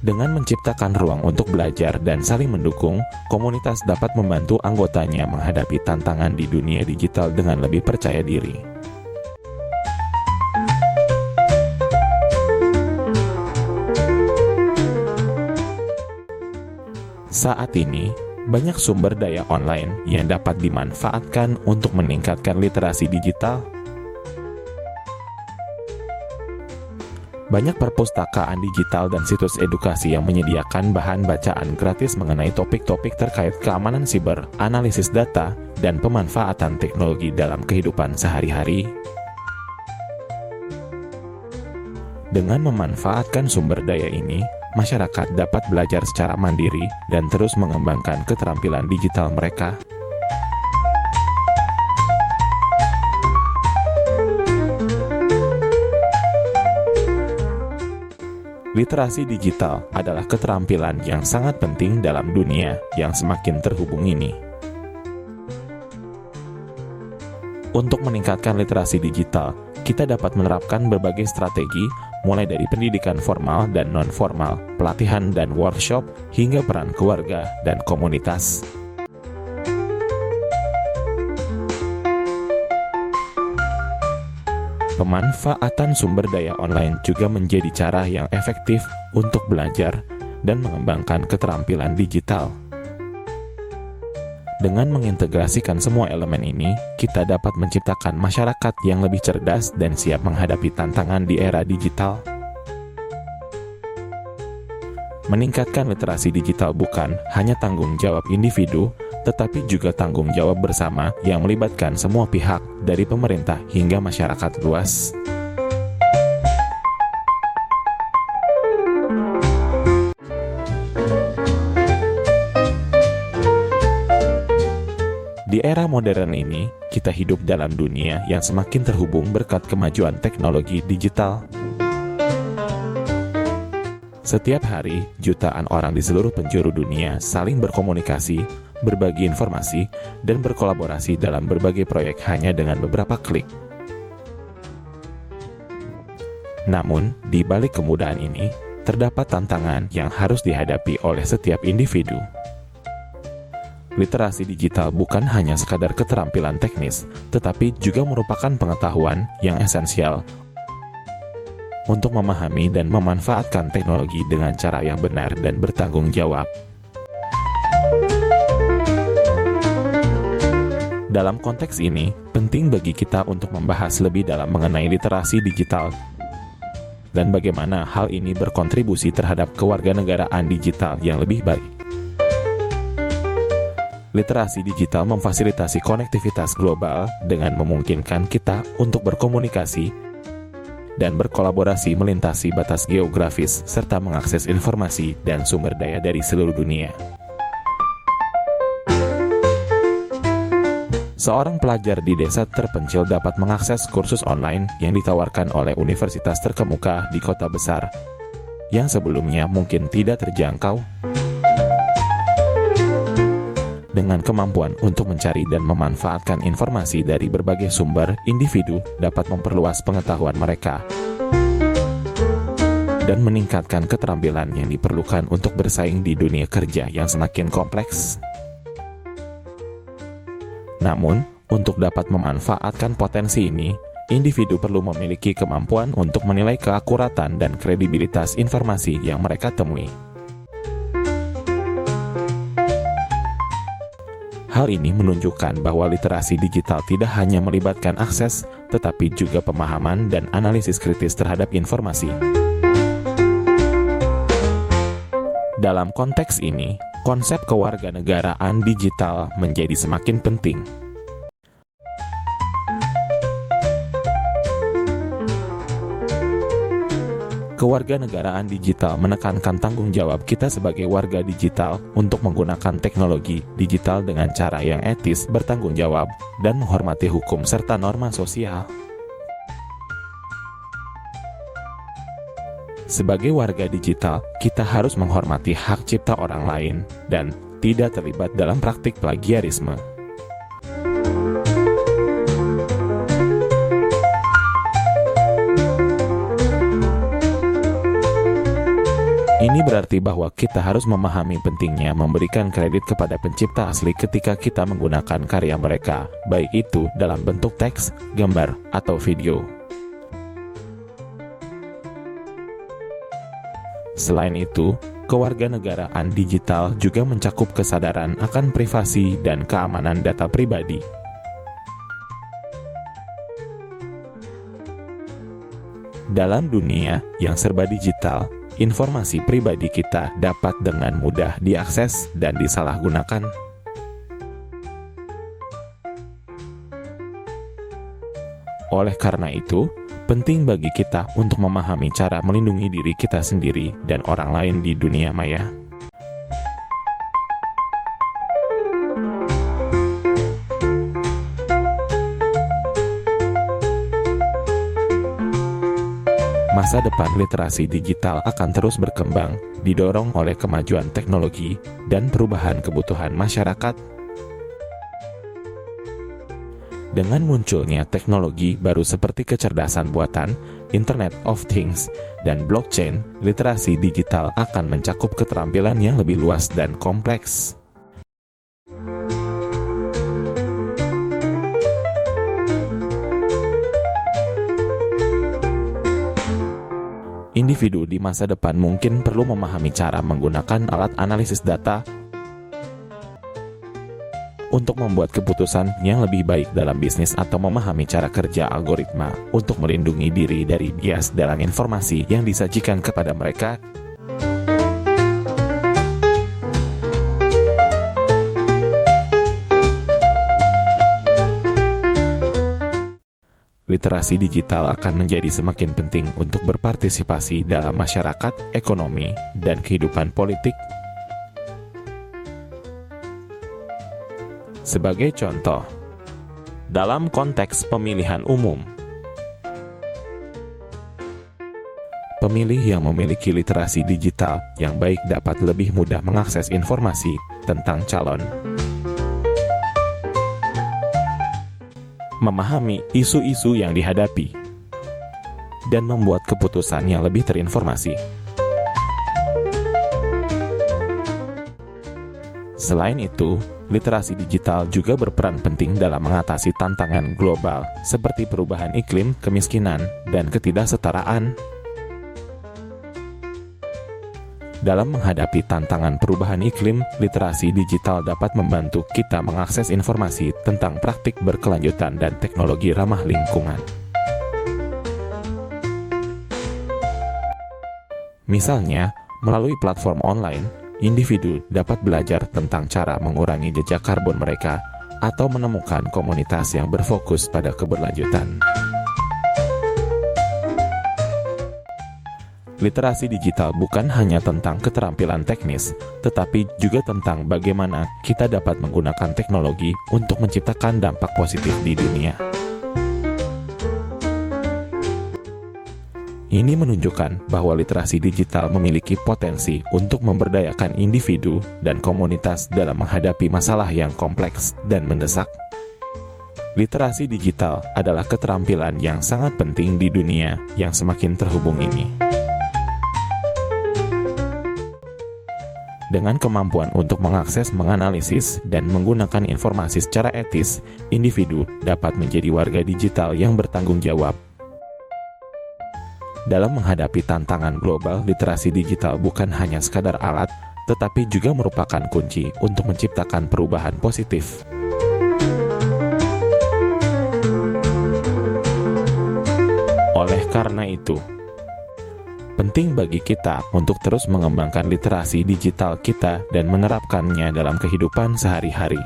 Speaker 1: Dengan menciptakan ruang untuk belajar dan saling mendukung, komunitas dapat membantu anggotanya menghadapi tantangan di dunia digital dengan lebih percaya diri. Saat ini, banyak sumber daya online yang dapat dimanfaatkan untuk meningkatkan literasi digital. Banyak perpustakaan digital dan situs edukasi yang menyediakan bahan bacaan gratis mengenai topik-topik terkait keamanan siber, analisis data, dan pemanfaatan teknologi dalam kehidupan sehari-hari. Dengan memanfaatkan sumber daya ini, masyarakat dapat belajar secara mandiri dan terus mengembangkan keterampilan digital mereka. Literasi digital adalah keterampilan yang sangat penting dalam dunia yang semakin terhubung ini. Untuk meningkatkan literasi digital, kita dapat menerapkan berbagai strategi, mulai dari pendidikan formal dan non-formal, pelatihan dan workshop, hingga peran keluarga dan komunitas. Pemanfaatan sumber daya online juga menjadi cara yang efektif untuk belajar dan mengembangkan keterampilan digital. Dengan mengintegrasikan semua elemen ini, kita dapat menciptakan masyarakat yang lebih cerdas dan siap menghadapi tantangan di era digital. Meningkatkan literasi digital bukan hanya tanggung jawab individu, tetapi juga tanggung jawab bersama yang melibatkan semua pihak, dari pemerintah hingga masyarakat luas. Di era modern ini, kita hidup dalam dunia yang semakin terhubung berkat kemajuan teknologi digital. Setiap hari, jutaan orang di seluruh penjuru dunia saling berkomunikasi, berbagi informasi, dan berkolaborasi dalam berbagai proyek hanya dengan beberapa klik. Namun, di balik kemudahan ini, terdapat tantangan yang harus dihadapi oleh setiap individu. Literasi digital bukan hanya sekadar keterampilan teknis, tetapi juga merupakan pengetahuan yang esensial untuk memahami dan memanfaatkan teknologi dengan cara yang benar dan bertanggung jawab. Dalam konteks ini, penting bagi kita untuk membahas lebih dalam mengenai literasi digital dan bagaimana hal ini berkontribusi terhadap kewarganegaraan digital yang lebih baik. Literasi digital memfasilitasi konektivitas global dengan memungkinkan kita untuk berkomunikasi dan berkolaborasi melintasi batas geografis serta mengakses informasi dan sumber daya dari seluruh dunia. Seorang pelajar di desa terpencil dapat mengakses kursus online yang ditawarkan oleh universitas terkemuka di kota besar, yang sebelumnya mungkin tidak terjangkau. Dengan kemampuan untuk mencari dan memanfaatkan informasi dari berbagai sumber, individu dapat memperluas pengetahuan mereka dan meningkatkan keterampilan yang diperlukan untuk bersaing di dunia kerja yang semakin kompleks. Namun, untuk dapat memanfaatkan potensi ini, individu perlu memiliki kemampuan untuk menilai keakuratan dan kredibilitas informasi yang mereka temui. Hal ini menunjukkan bahwa literasi digital tidak hanya melibatkan akses, tetapi juga pemahaman dan analisis kritis terhadap informasi. Dalam konteks ini, konsep kewarganegaraan digital menjadi semakin penting. Kewarganegaraan digital menekankan tanggung jawab kita sebagai warga digital untuk menggunakan teknologi digital dengan cara yang etis, bertanggung jawab, dan menghormati hukum serta norma sosial. Sebagai warga digital, kita harus menghormati hak cipta orang lain dan tidak terlibat dalam praktik plagiarisme. Ini berarti bahwa kita harus memahami pentingnya memberikan kredit kepada pencipta asli ketika kita menggunakan karya mereka, baik itu dalam bentuk teks, gambar, atau video. Selain itu, kewarganegaraan digital juga mencakup kesadaran akan privasi dan keamanan data pribadi. Dalam dunia yang serba digital, informasi pribadi kita dapat dengan mudah diakses dan disalahgunakan. Oleh karena itu, penting bagi kita untuk memahami cara melindungi diri kita sendiri dan orang lain di dunia maya. Masa depan literasi digital akan terus berkembang, didorong oleh kemajuan teknologi dan perubahan kebutuhan masyarakat. Dengan munculnya teknologi baru seperti kecerdasan buatan, Internet of Things, dan blockchain, literasi digital akan mencakup keterampilan yang lebih luas dan kompleks. Individu di masa depan mungkin perlu memahami cara menggunakan alat analisis data untuk membuat keputusan yang lebih baik dalam bisnis atau memahami cara kerja algoritma untuk melindungi diri dari bias dalam informasi yang disajikan kepada mereka. literasi digital akan menjadi semakin penting untuk berpartisipasi dalam masyarakat, ekonomi, dan kehidupan politik. Sebagai contoh, dalam konteks pemilihan umum, pemilih yang memiliki literasi digital yang baik dapat lebih mudah mengakses informasi tentang calon, memahami isu-isu yang dihadapi, dan membuat keputusan yang lebih terinformasi. Selain itu, literasi digital juga berperan penting dalam mengatasi tantangan global seperti perubahan iklim, kemiskinan, dan ketidaksetaraan. Dalam menghadapi tantangan perubahan iklim, literasi digital dapat membantu kita mengakses informasi tentang praktik berkelanjutan dan teknologi ramah lingkungan. Misalnya, melalui platform online, individu dapat belajar tentang cara mengurangi jejak karbon mereka atau menemukan komunitas yang berfokus pada keberlanjutan. Literasi digital bukan hanya tentang keterampilan teknis, tetapi juga tentang bagaimana kita dapat menggunakan teknologi untuk menciptakan dampak positif di dunia. Ini menunjukkan bahwa literasi digital memiliki potensi untuk memberdayakan individu dan komunitas dalam menghadapi masalah yang kompleks dan mendesak. Literasi digital adalah keterampilan yang sangat penting di dunia yang semakin terhubung ini. Dengan kemampuan untuk mengakses, menganalisis, dan menggunakan informasi secara etis, individu dapat menjadi warga digital yang bertanggung jawab. Dalam menghadapi tantangan global, literasi digital bukan hanya sekadar alat, tetapi juga merupakan kunci untuk menciptakan perubahan positif. Oleh karena itu, penting bagi kita untuk terus mengembangkan literasi digital kita dan menerapkannya dalam kehidupan sehari-hari,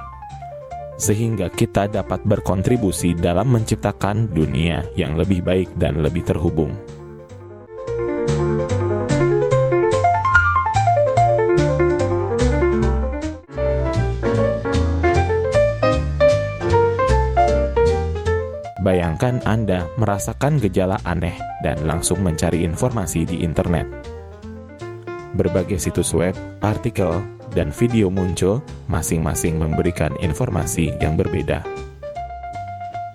Speaker 1: sehingga kita dapat berkontribusi dalam menciptakan dunia yang lebih baik dan lebih terhubung. Bayangkan Anda merasakan gejala aneh dan langsung mencari informasi di internet. Berbagai situs web, artikel, dan video muncul, masing-masing memberikan informasi yang berbeda.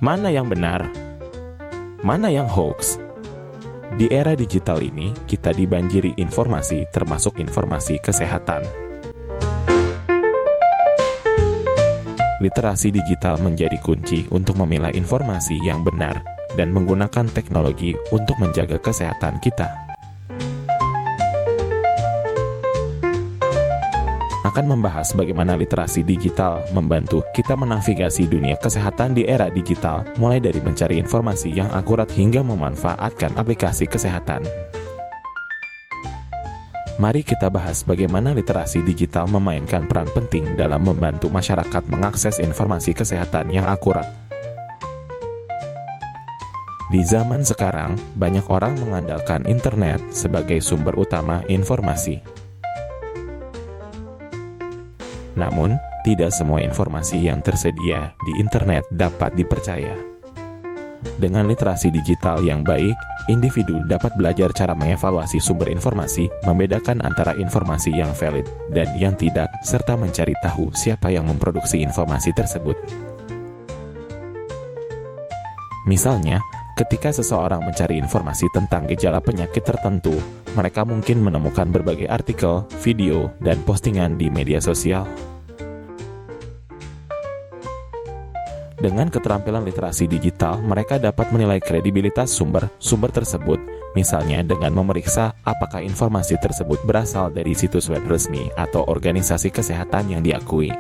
Speaker 1: Mana yang benar? Mana yang hoax? Di era digital ini, kita dibanjiri informasi termasuk informasi kesehatan. Literasi digital menjadi kunci untuk memilah informasi yang benar dan menggunakan teknologi untuk menjaga kesehatan kita. Akan membahas bagaimana literasi digital membantu kita menavigasi dunia kesehatan di era digital, mulai dari mencari informasi yang akurat hingga memanfaatkan aplikasi kesehatan. Mari kita bahas bagaimana literasi digital memainkan peran penting dalam membantu masyarakat mengakses informasi kesehatan yang akurat. Di zaman sekarang, banyak orang mengandalkan internet sebagai sumber utama informasi. Namun, tidak semua informasi yang tersedia di internet dapat dipercaya. Dengan literasi digital yang baik, individu dapat belajar cara mengevaluasi sumber informasi, membedakan antara informasi yang valid dan yang tidak, serta mencari tahu siapa yang memproduksi informasi tersebut. Misalnya, ketika seseorang mencari informasi tentang gejala penyakit tertentu, mereka mungkin menemukan berbagai artikel, video, dan postingan di media sosial. Dengan keterampilan literasi digital, mereka dapat menilai kredibilitas sumber tersebut, misalnya dengan memeriksa apakah informasi tersebut berasal dari situs web resmi atau organisasi kesehatan yang diakui.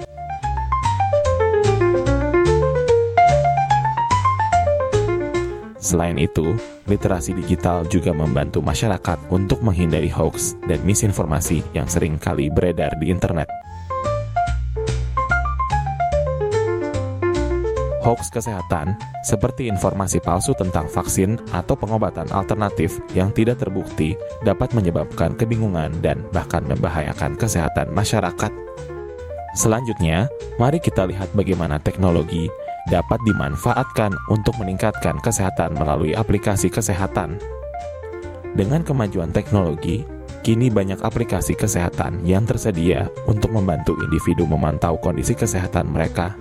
Speaker 1: Selain itu, literasi digital juga membantu masyarakat untuk menghindari hoax dan misinformasi yang sering kali beredar di internet. Hoax kesehatan, seperti informasi palsu tentang vaksin atau pengobatan alternatif yang tidak terbukti, dapat menyebabkan kebingungan dan bahkan membahayakan kesehatan masyarakat. Selanjutnya, mari kita lihat bagaimana teknologi dapat dimanfaatkan untuk meningkatkan kesehatan melalui aplikasi kesehatan. Dengan kemajuan teknologi, kini banyak aplikasi kesehatan yang tersedia untuk membantu individu memantau kondisi kesehatan mereka.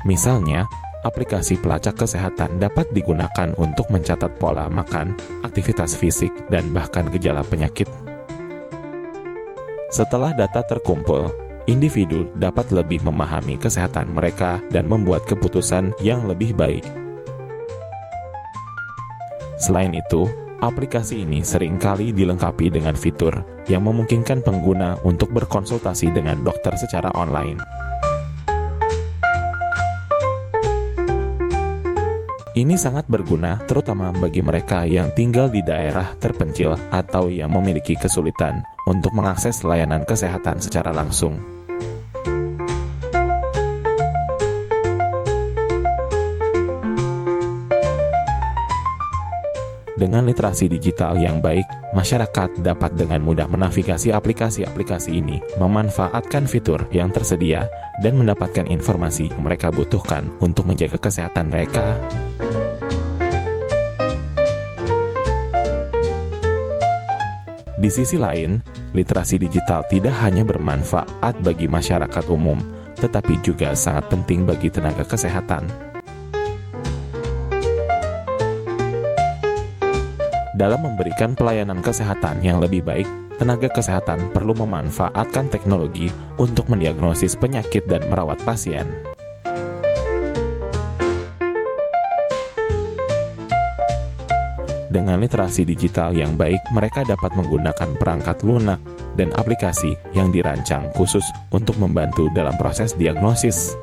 Speaker 1: Misalnya, aplikasi pelacak kesehatan dapat digunakan untuk mencatat pola makan, aktivitas fisik, dan bahkan gejala penyakit. Setelah data terkumpul, individu dapat lebih memahami kesehatan mereka dan membuat keputusan yang lebih baik. Selain itu, aplikasi ini seringkali dilengkapi dengan fitur yang memungkinkan pengguna untuk berkonsultasi dengan dokter secara online. Ini sangat berguna terutama bagi mereka yang tinggal di daerah terpencil atau yang memiliki kesulitan untuk mengakses layanan kesehatan secara langsung. Dengan literasi digital yang baik, masyarakat dapat dengan mudah menavigasi aplikasi-aplikasi ini, memanfaatkan fitur yang tersedia, dan mendapatkan informasi yang mereka butuhkan untuk menjaga kesehatan mereka. Di sisi lain, literasi digital tidak hanya bermanfaat bagi masyarakat umum, tetapi juga sangat penting bagi tenaga kesehatan. Dalam memberikan pelayanan kesehatan yang lebih baik, tenaga kesehatan perlu memanfaatkan teknologi untuk mendiagnosis penyakit dan merawat pasien. Dengan literasi digital yang baik, mereka dapat menggunakan perangkat lunak dan aplikasi yang dirancang khusus untuk membantu dalam proses diagnosis.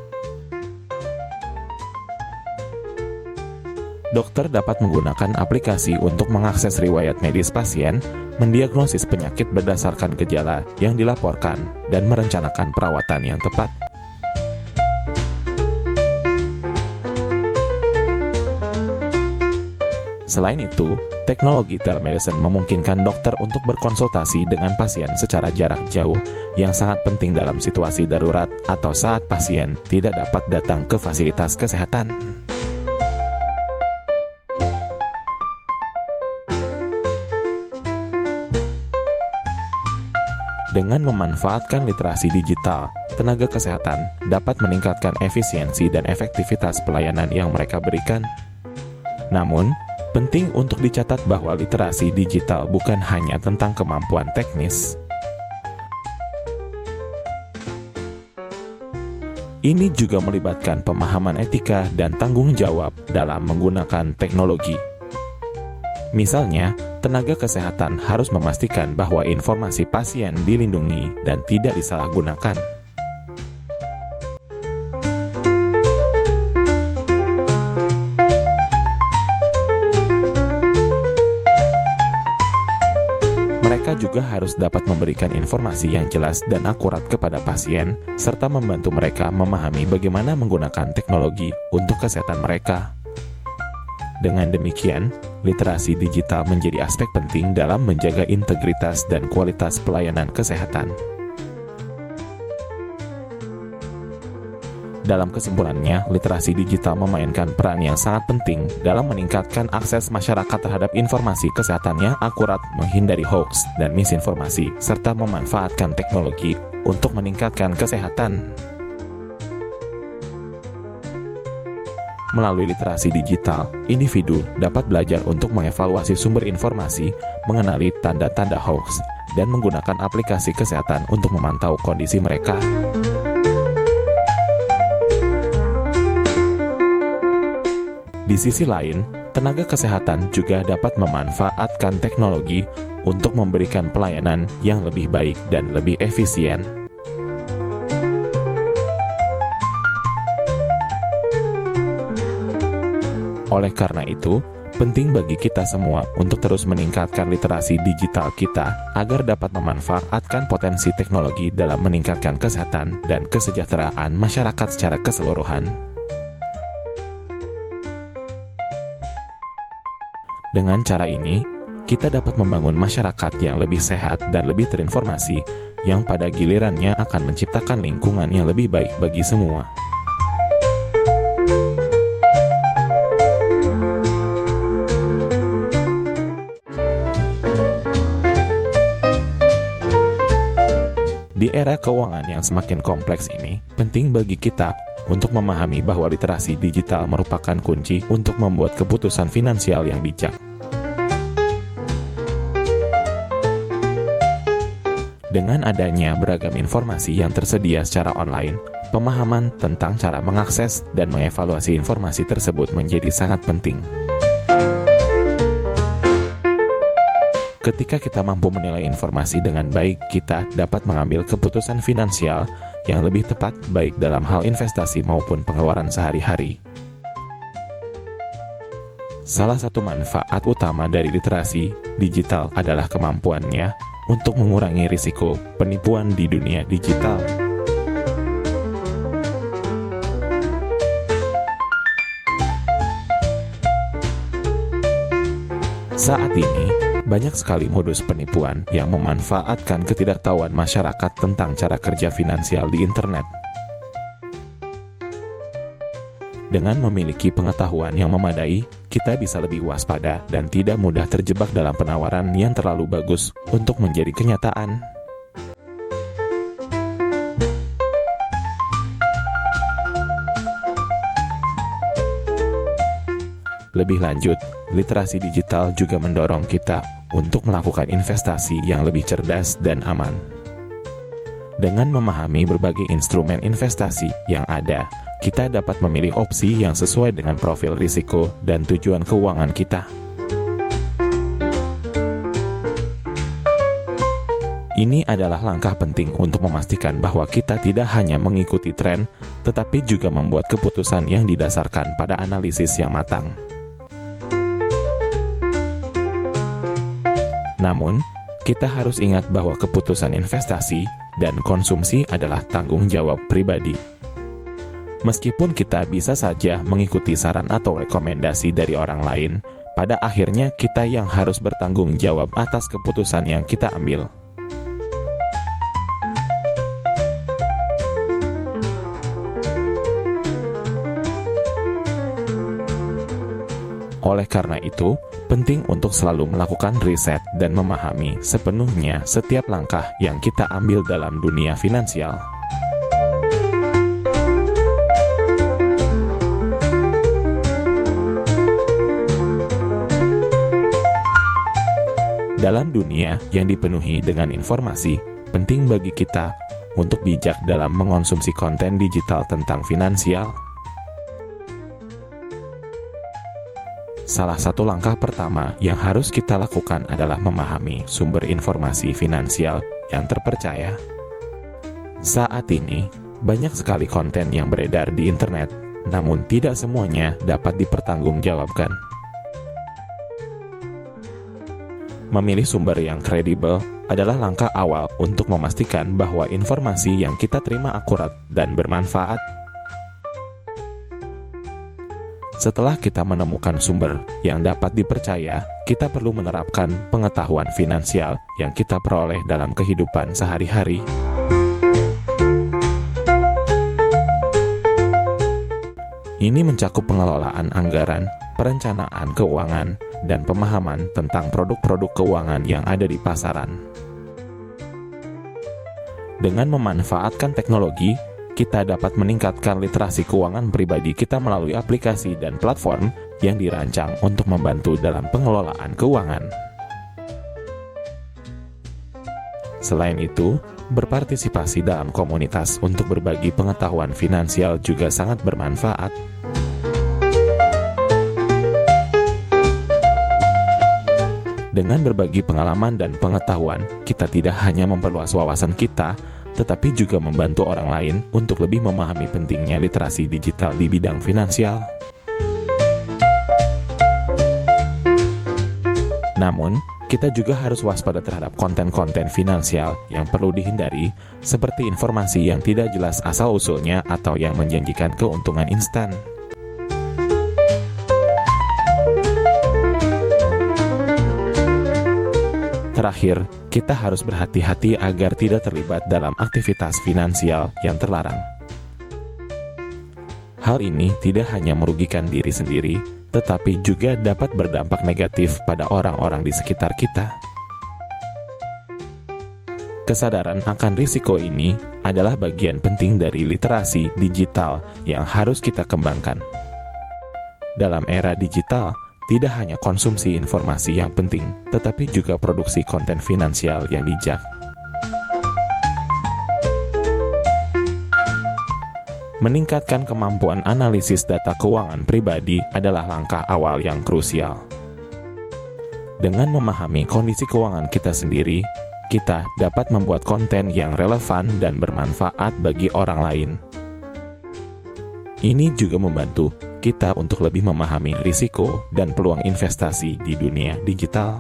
Speaker 1: Dokter dapat menggunakan aplikasi untuk mengakses riwayat medis pasien, mendiagnosis penyakit berdasarkan gejala yang dilaporkan, dan merencanakan perawatan yang tepat. Selain itu, teknologi telemedicine memungkinkan dokter untuk berkonsultasi dengan pasien secara jarak jauh yang sangat penting dalam situasi darurat atau saat pasien tidak dapat datang ke fasilitas kesehatan. Dengan memanfaatkan literasi digital, tenaga kesehatan dapat meningkatkan efisiensi dan efektivitas pelayanan yang mereka berikan. Namun, penting untuk dicatat bahwa literasi digital bukan hanya tentang kemampuan teknis. Ini juga melibatkan pemahaman etika dan tanggung jawab dalam menggunakan teknologi. Misalnya, tenaga kesehatan harus memastikan bahwa informasi pasien dilindungi dan tidak disalahgunakan. Mereka juga harus dapat memberikan informasi yang jelas dan akurat kepada pasien, serta membantu mereka memahami bagaimana menggunakan teknologi untuk kesehatan mereka. Dengan demikian, literasi digital menjadi aspek penting dalam menjaga integritas dan kualitas pelayanan kesehatan. Dalam kesimpulannya, literasi digital memainkan peran yang sangat penting dalam meningkatkan akses masyarakat terhadap informasi kesehatan yang akurat, menghindari hoax dan misinformasi, serta memanfaatkan teknologi untuk meningkatkan kesehatan. Melalui literasi digital, individu dapat belajar untuk mengevaluasi sumber informasi, mengenali tanda-tanda hoax, dan menggunakan aplikasi kesehatan untuk memantau kondisi mereka. Di sisi lain, tenaga kesehatan juga dapat memanfaatkan teknologi untuk memberikan pelayanan yang lebih baik dan lebih efisien. Oleh karena itu, penting bagi kita semua untuk terus meningkatkan literasi digital kita agar dapat memanfaatkan potensi teknologi dalam meningkatkan kesehatan dan kesejahteraan masyarakat secara keseluruhan. Dengan cara ini, kita dapat membangun masyarakat yang lebih sehat dan lebih terinformasi, yang pada gilirannya akan menciptakan lingkungan yang lebih baik bagi semua. Di era keuangan yang semakin kompleks ini, penting bagi kita untuk memahami bahwa literasi digital merupakan kunci untuk membuat keputusan finansial yang bijak. Dengan adanya beragam informasi yang tersedia secara online, pemahaman tentang cara mengakses dan mengevaluasi informasi tersebut menjadi sangat penting. Ketika kita mampu menilai informasi dengan baik, kita dapat mengambil keputusan finansial yang lebih tepat baik dalam hal investasi maupun pengeluaran sehari-hari. Salah satu manfaat utama dari literasi digital adalah kemampuannya untuk mengurangi risiko penipuan di dunia digital. Saat ini, banyak sekali modus penipuan yang memanfaatkan ketidaktahuan masyarakat tentang cara kerja finansial di internet. Dengan memiliki pengetahuan yang memadai, kita bisa lebih waspada dan tidak mudah terjebak dalam penawaran yang terlalu bagus untuk menjadi kenyataan. Lebih lanjut, literasi digital juga mendorong kita untuk melakukan investasi yang lebih cerdas dan aman. Dengan memahami berbagai instrumen investasi yang ada, kita dapat memilih opsi yang sesuai dengan profil risiko dan tujuan keuangan kita. Ini adalah langkah penting untuk memastikan bahwa kita tidak hanya mengikuti tren, tetapi juga membuat keputusan yang didasarkan pada analisis yang matang. Namun, kita harus ingat bahwa keputusan investasi dan konsumsi adalah tanggung jawab pribadi. Meskipun kita bisa saja mengikuti saran atau rekomendasi dari orang lain, pada akhirnya kita yang harus bertanggung jawab atas keputusan yang kita ambil. Oleh karena itu, penting untuk selalu melakukan riset dan memahami sepenuhnya setiap langkah yang kita ambil dalam dunia finansial. Dalam dunia yang dipenuhi dengan informasi, penting bagi kita untuk bijak dalam mengonsumsi konten digital tentang finansial. Salah satu langkah pertama yang harus kita lakukan adalah memahami sumber informasi finansial yang terpercaya. Saat ini, banyak sekali konten yang beredar di internet, namun tidak semuanya dapat dipertanggungjawabkan. Memilih sumber yang kredibel adalah langkah awal untuk memastikan bahwa informasi yang kita terima akurat dan bermanfaat. Setelah kita menemukan sumber yang dapat dipercaya, kita perlu menerapkan pengetahuan finansial yang kita peroleh dalam kehidupan sehari-hari. Ini mencakup pengelolaan anggaran, perencanaan keuangan, dan pemahaman tentang produk-produk keuangan yang ada di pasaran. Dengan memanfaatkan teknologi, kita dapat meningkatkan literasi keuangan pribadi kita melalui aplikasi dan platform yang dirancang untuk membantu dalam pengelolaan keuangan. Selain itu, berpartisipasi dalam komunitas untuk berbagi pengetahuan finansial juga sangat bermanfaat. Dengan berbagi pengalaman dan pengetahuan, kita tidak hanya memperluas wawasan kita, tetapi juga membantu orang lain untuk lebih memahami pentingnya literasi digital di bidang finansial. Namun, kita juga harus waspada terhadap konten-konten finansial yang perlu dihindari, seperti informasi yang tidak jelas asal-usulnya atau yang menjanjikan keuntungan instan. Terakhir, kita harus berhati-hati agar tidak terlibat dalam aktivitas finansial yang terlarang. Hal ini tidak hanya merugikan diri sendiri, tetapi juga dapat berdampak negatif pada orang-orang di sekitar kita. Kesadaran akan risiko ini adalah bagian penting dari literasi digital yang harus kita kembangkan. Dalam era digital, tidak hanya konsumsi informasi yang penting, tetapi juga produksi konten finansial yang bijak. Meningkatkan kemampuan analisis data keuangan pribadi adalah langkah awal yang krusial. Dengan memahami kondisi keuangan kita sendiri, kita dapat membuat konten yang relevan dan bermanfaat bagi orang lain. Ini juga membantu kita untuk lebih memahami risiko dan peluang investasi di dunia digital.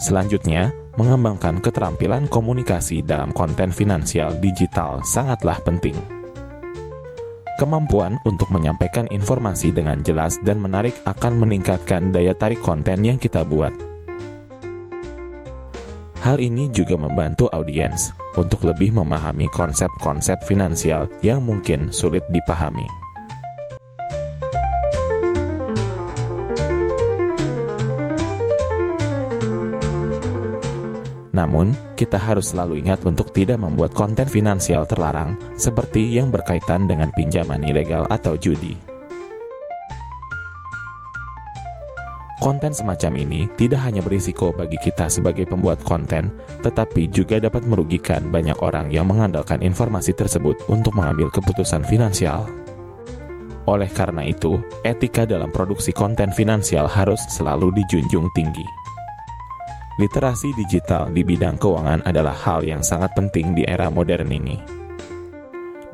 Speaker 1: Selanjutnya, mengembangkan keterampilan komunikasi dalam konten finansial digital sangatlah penting. Kemampuan untuk menyampaikan informasi dengan jelas dan menarik akan meningkatkan daya tarik konten yang kita buat. Hal ini juga membantu audiens untuk lebih memahami konsep-konsep finansial yang mungkin sulit dipahami. Namun, kita harus selalu ingat untuk tidak membuat konten finansial terlarang seperti yang berkaitan dengan pinjaman ilegal atau judi. Konten semacam ini tidak hanya berisiko bagi kita sebagai pembuat konten, tetapi juga dapat merugikan banyak orang yang mengandalkan informasi tersebut untuk mengambil keputusan finansial. Oleh karena itu, etika dalam produksi konten finansial harus selalu dijunjung tinggi. Literasi digital di bidang keuangan adalah hal yang sangat penting di era modern ini.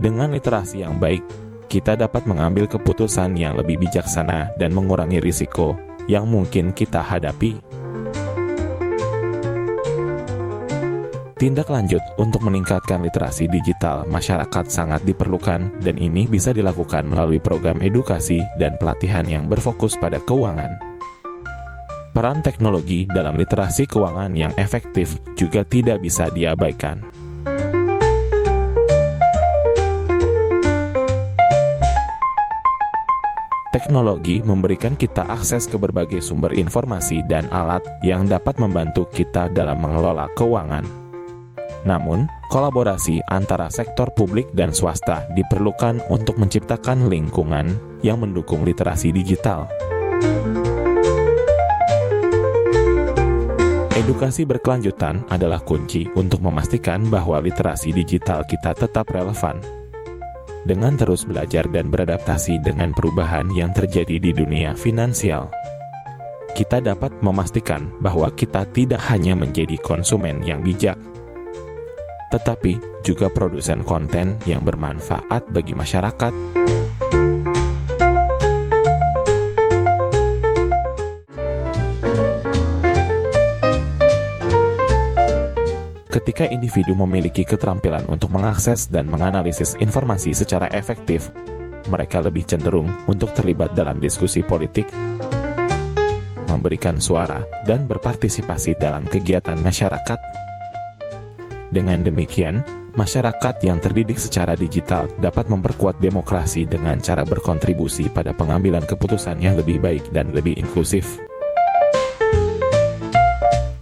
Speaker 1: Dengan literasi yang baik, kita dapat mengambil keputusan yang lebih bijaksana dan mengurangi risiko yang mungkin kita hadapi. Tindak lanjut untuk meningkatkan literasi digital masyarakat sangat diperlukan, dan ini bisa dilakukan melalui program edukasi dan pelatihan yang berfokus pada keuangan. Peran teknologi dalam literasi keuangan yang efektif juga tidak bisa diabaikan. Teknologi memberikan kita akses ke berbagai sumber informasi dan alat yang dapat membantu kita dalam mengelola keuangan. Namun, kolaborasi antara sektor publik dan swasta diperlukan untuk menciptakan lingkungan yang mendukung literasi digital. Edukasi berkelanjutan adalah kunci untuk memastikan bahwa literasi digital kita tetap relevan. Dengan terus belajar dan beradaptasi dengan perubahan yang terjadi di dunia finansial, kita dapat memastikan bahwa kita tidak hanya menjadi konsumen yang bijak, tetapi juga produsen konten yang bermanfaat bagi masyarakat. Ketika individu memiliki keterampilan untuk mengakses dan menganalisis informasi secara efektif, mereka lebih cenderung untuk terlibat dalam diskusi politik, memberikan suara, dan berpartisipasi dalam kegiatan masyarakat. Dengan demikian, masyarakat yang terdidik secara digital dapat memperkuat demokrasi dengan cara berkontribusi pada pengambilan keputusan yang lebih baik dan lebih inklusif.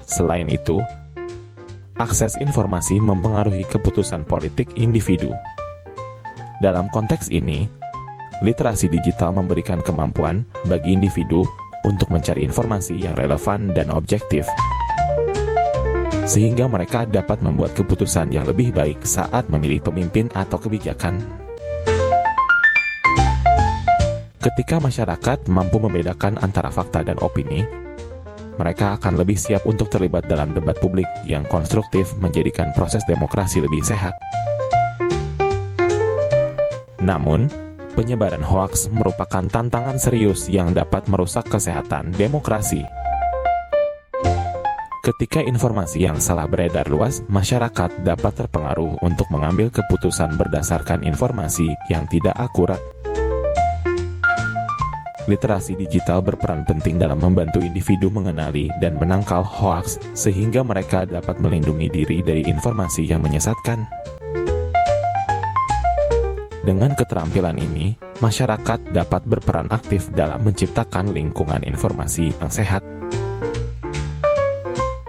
Speaker 1: Selain itu, akses informasi mempengaruhi keputusan politik individu. Dalam konteks ini, literasi digital memberikan kemampuan bagi individu untuk mencari informasi yang relevan dan objektif, sehingga mereka dapat membuat keputusan yang lebih baik saat memilih pemimpin atau kebijakan. Ketika masyarakat mampu membedakan antara fakta dan opini, mereka akan lebih siap untuk terlibat dalam debat publik yang konstruktif, menjadikan proses demokrasi lebih sehat. Namun, penyebaran hoaks merupakan tantangan serius yang dapat merusak kesehatan demokrasi. Ketika informasi yang salah beredar luas, masyarakat dapat terpengaruh untuk mengambil keputusan berdasarkan informasi yang tidak akurat. Literasi digital berperan penting dalam membantu individu mengenali dan menangkal hoaks sehingga mereka dapat melindungi diri dari informasi yang menyesatkan. Dengan keterampilan ini, masyarakat dapat berperan aktif dalam menciptakan lingkungan informasi yang sehat.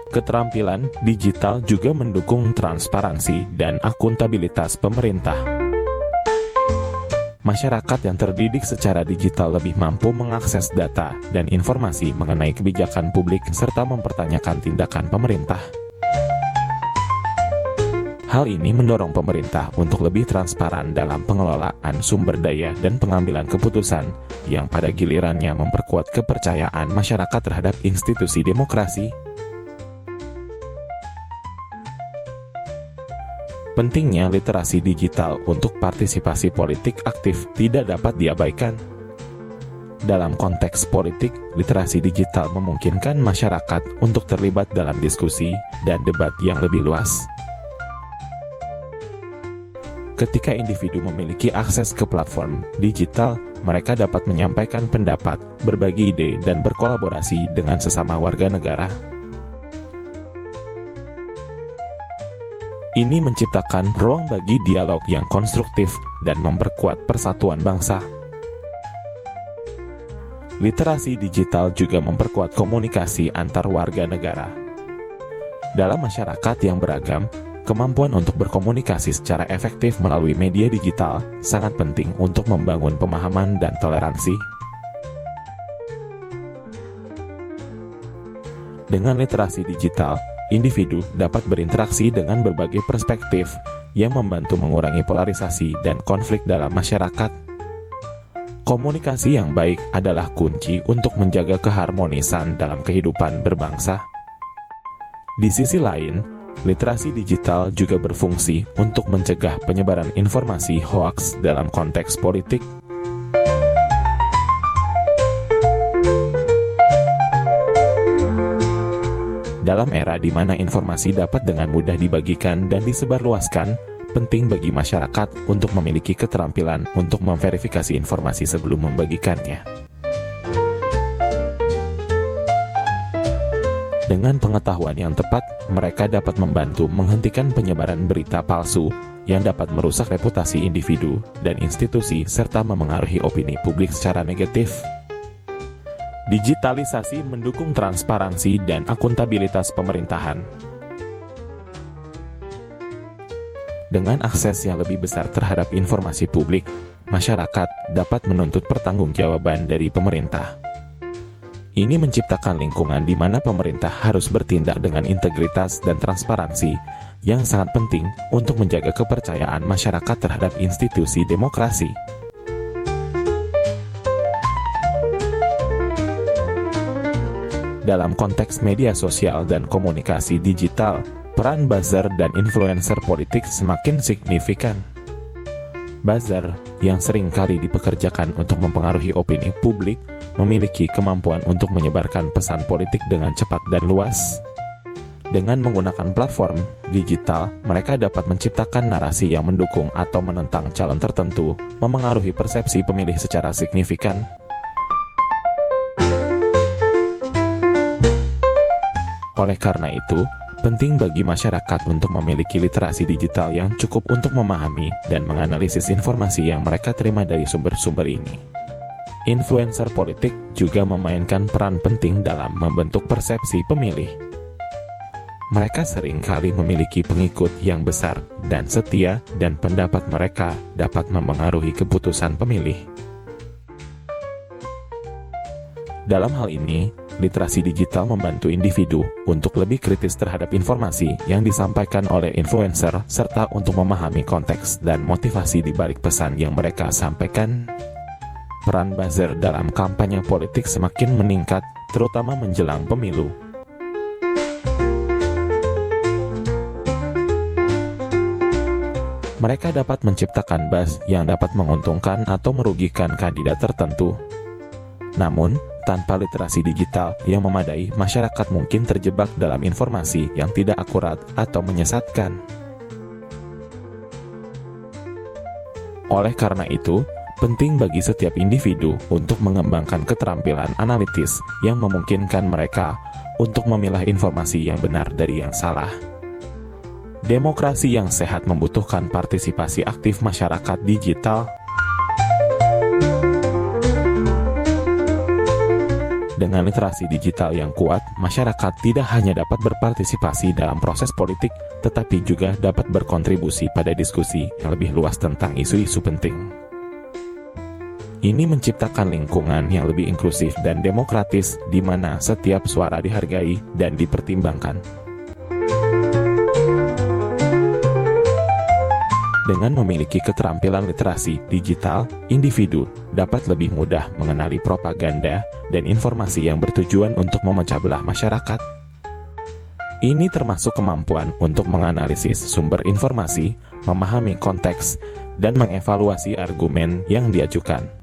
Speaker 1: Keterampilan digital juga mendukung transparansi dan akuntabilitas pemerintah. Masyarakat yang terdidik secara digital lebih mampu mengakses data dan informasi mengenai kebijakan publik serta mempertanyakan tindakan pemerintah. Hal ini mendorong pemerintah untuk lebih transparan dalam pengelolaan sumber daya dan pengambilan keputusan, yang pada gilirannya memperkuat kepercayaan masyarakat terhadap institusi demokrasi. Pentingnya literasi digital untuk partisipasi politik aktif tidak dapat diabaikan. Dalam konteks politik, literasi digital memungkinkan masyarakat untuk terlibat dalam diskusi dan debat yang lebih luas. Ketika individu memiliki akses ke platform digital, mereka dapat menyampaikan pendapat, berbagi ide, dan berkolaborasi dengan sesama warga negara. Ini menciptakan ruang bagi dialog yang konstruktif dan memperkuat persatuan bangsa. Literasi digital juga memperkuat komunikasi antar warga negara. Dalam masyarakat yang beragam, kemampuan untuk berkomunikasi secara efektif melalui media digital sangat penting untuk membangun pemahaman dan toleransi. Dengan literasi digital, individu dapat berinteraksi dengan berbagai perspektif yang membantu mengurangi polarisasi dan konflik dalam masyarakat. Komunikasi yang baik adalah kunci untuk menjaga keharmonisan dalam kehidupan berbangsa. Di sisi lain, literasi digital juga berfungsi untuk mencegah penyebaran informasi hoaks dalam konteks politik. Dalam era di mana informasi dapat dengan mudah dibagikan dan disebarluaskan, penting bagi masyarakat untuk memiliki keterampilan untuk memverifikasi informasi sebelum membagikannya. Dengan pengetahuan yang tepat, mereka dapat membantu menghentikan penyebaran berita palsu yang dapat merusak reputasi individu dan institusi serta memengaruhi opini publik secara negatif. Digitalisasi mendukung transparansi dan akuntabilitas pemerintahan. Dengan akses yang lebih besar terhadap informasi publik, masyarakat dapat menuntut pertanggungjawaban dari pemerintah. Ini menciptakan lingkungan di mana pemerintah harus bertindak dengan integritas dan transparansi yang sangat penting untuk menjaga kepercayaan masyarakat terhadap institusi demokrasi. Dalam konteks media sosial dan komunikasi digital, peran buzzer dan influencer politik semakin signifikan. Buzzer yang sering kali dipekerjakan untuk mempengaruhi opini publik memiliki kemampuan untuk menyebarkan pesan politik dengan cepat dan luas. Dengan menggunakan platform digital, mereka dapat menciptakan narasi yang mendukung atau menentang calon tertentu, memengaruhi persepsi pemilih secara signifikan. Oleh karena itu, penting bagi masyarakat untuk memiliki literasi digital yang cukup untuk memahami dan menganalisis informasi yang mereka terima dari sumber-sumber ini. Influencer politik juga memainkan peran penting dalam membentuk persepsi pemilih. Mereka sering kali memiliki pengikut yang besar dan setia, dan pendapat mereka dapat memengaruhi keputusan pemilih. Dalam hal ini, literasi digital membantu individu untuk lebih kritis terhadap informasi yang disampaikan oleh influencer, serta untuk memahami konteks dan motivasi di balik pesan yang mereka sampaikan. Peran buzzer dalam kampanye politik semakin meningkat, terutama menjelang pemilu. Mereka dapat menciptakan buzz yang dapat menguntungkan atau merugikan kandidat tertentu. Namun, tanpa literasi digital yang memadai, masyarakat mungkin terjebak dalam informasi yang tidak akurat atau menyesatkan. Oleh karena itu, penting bagi setiap individu untuk mengembangkan keterampilan analitis yang memungkinkan mereka untuk memilah informasi yang benar dari yang salah. Demokrasi yang sehat membutuhkan partisipasi aktif masyarakat digital. Dengan literasi digital yang kuat, masyarakat tidak hanya dapat berpartisipasi dalam proses politik, tetapi juga dapat berkontribusi pada diskusi yang lebih luas tentang isu-isu penting. Ini menciptakan lingkungan yang lebih inklusif dan demokratis, di mana setiap suara dihargai dan dipertimbangkan. Dengan memiliki keterampilan literasi digital, individu dapat lebih mudah mengenali propaganda dan informasi yang bertujuan untuk memecah belah masyarakat. Ini termasuk kemampuan untuk menganalisis sumber informasi, memahami konteks, dan mengevaluasi argumen yang diajukan.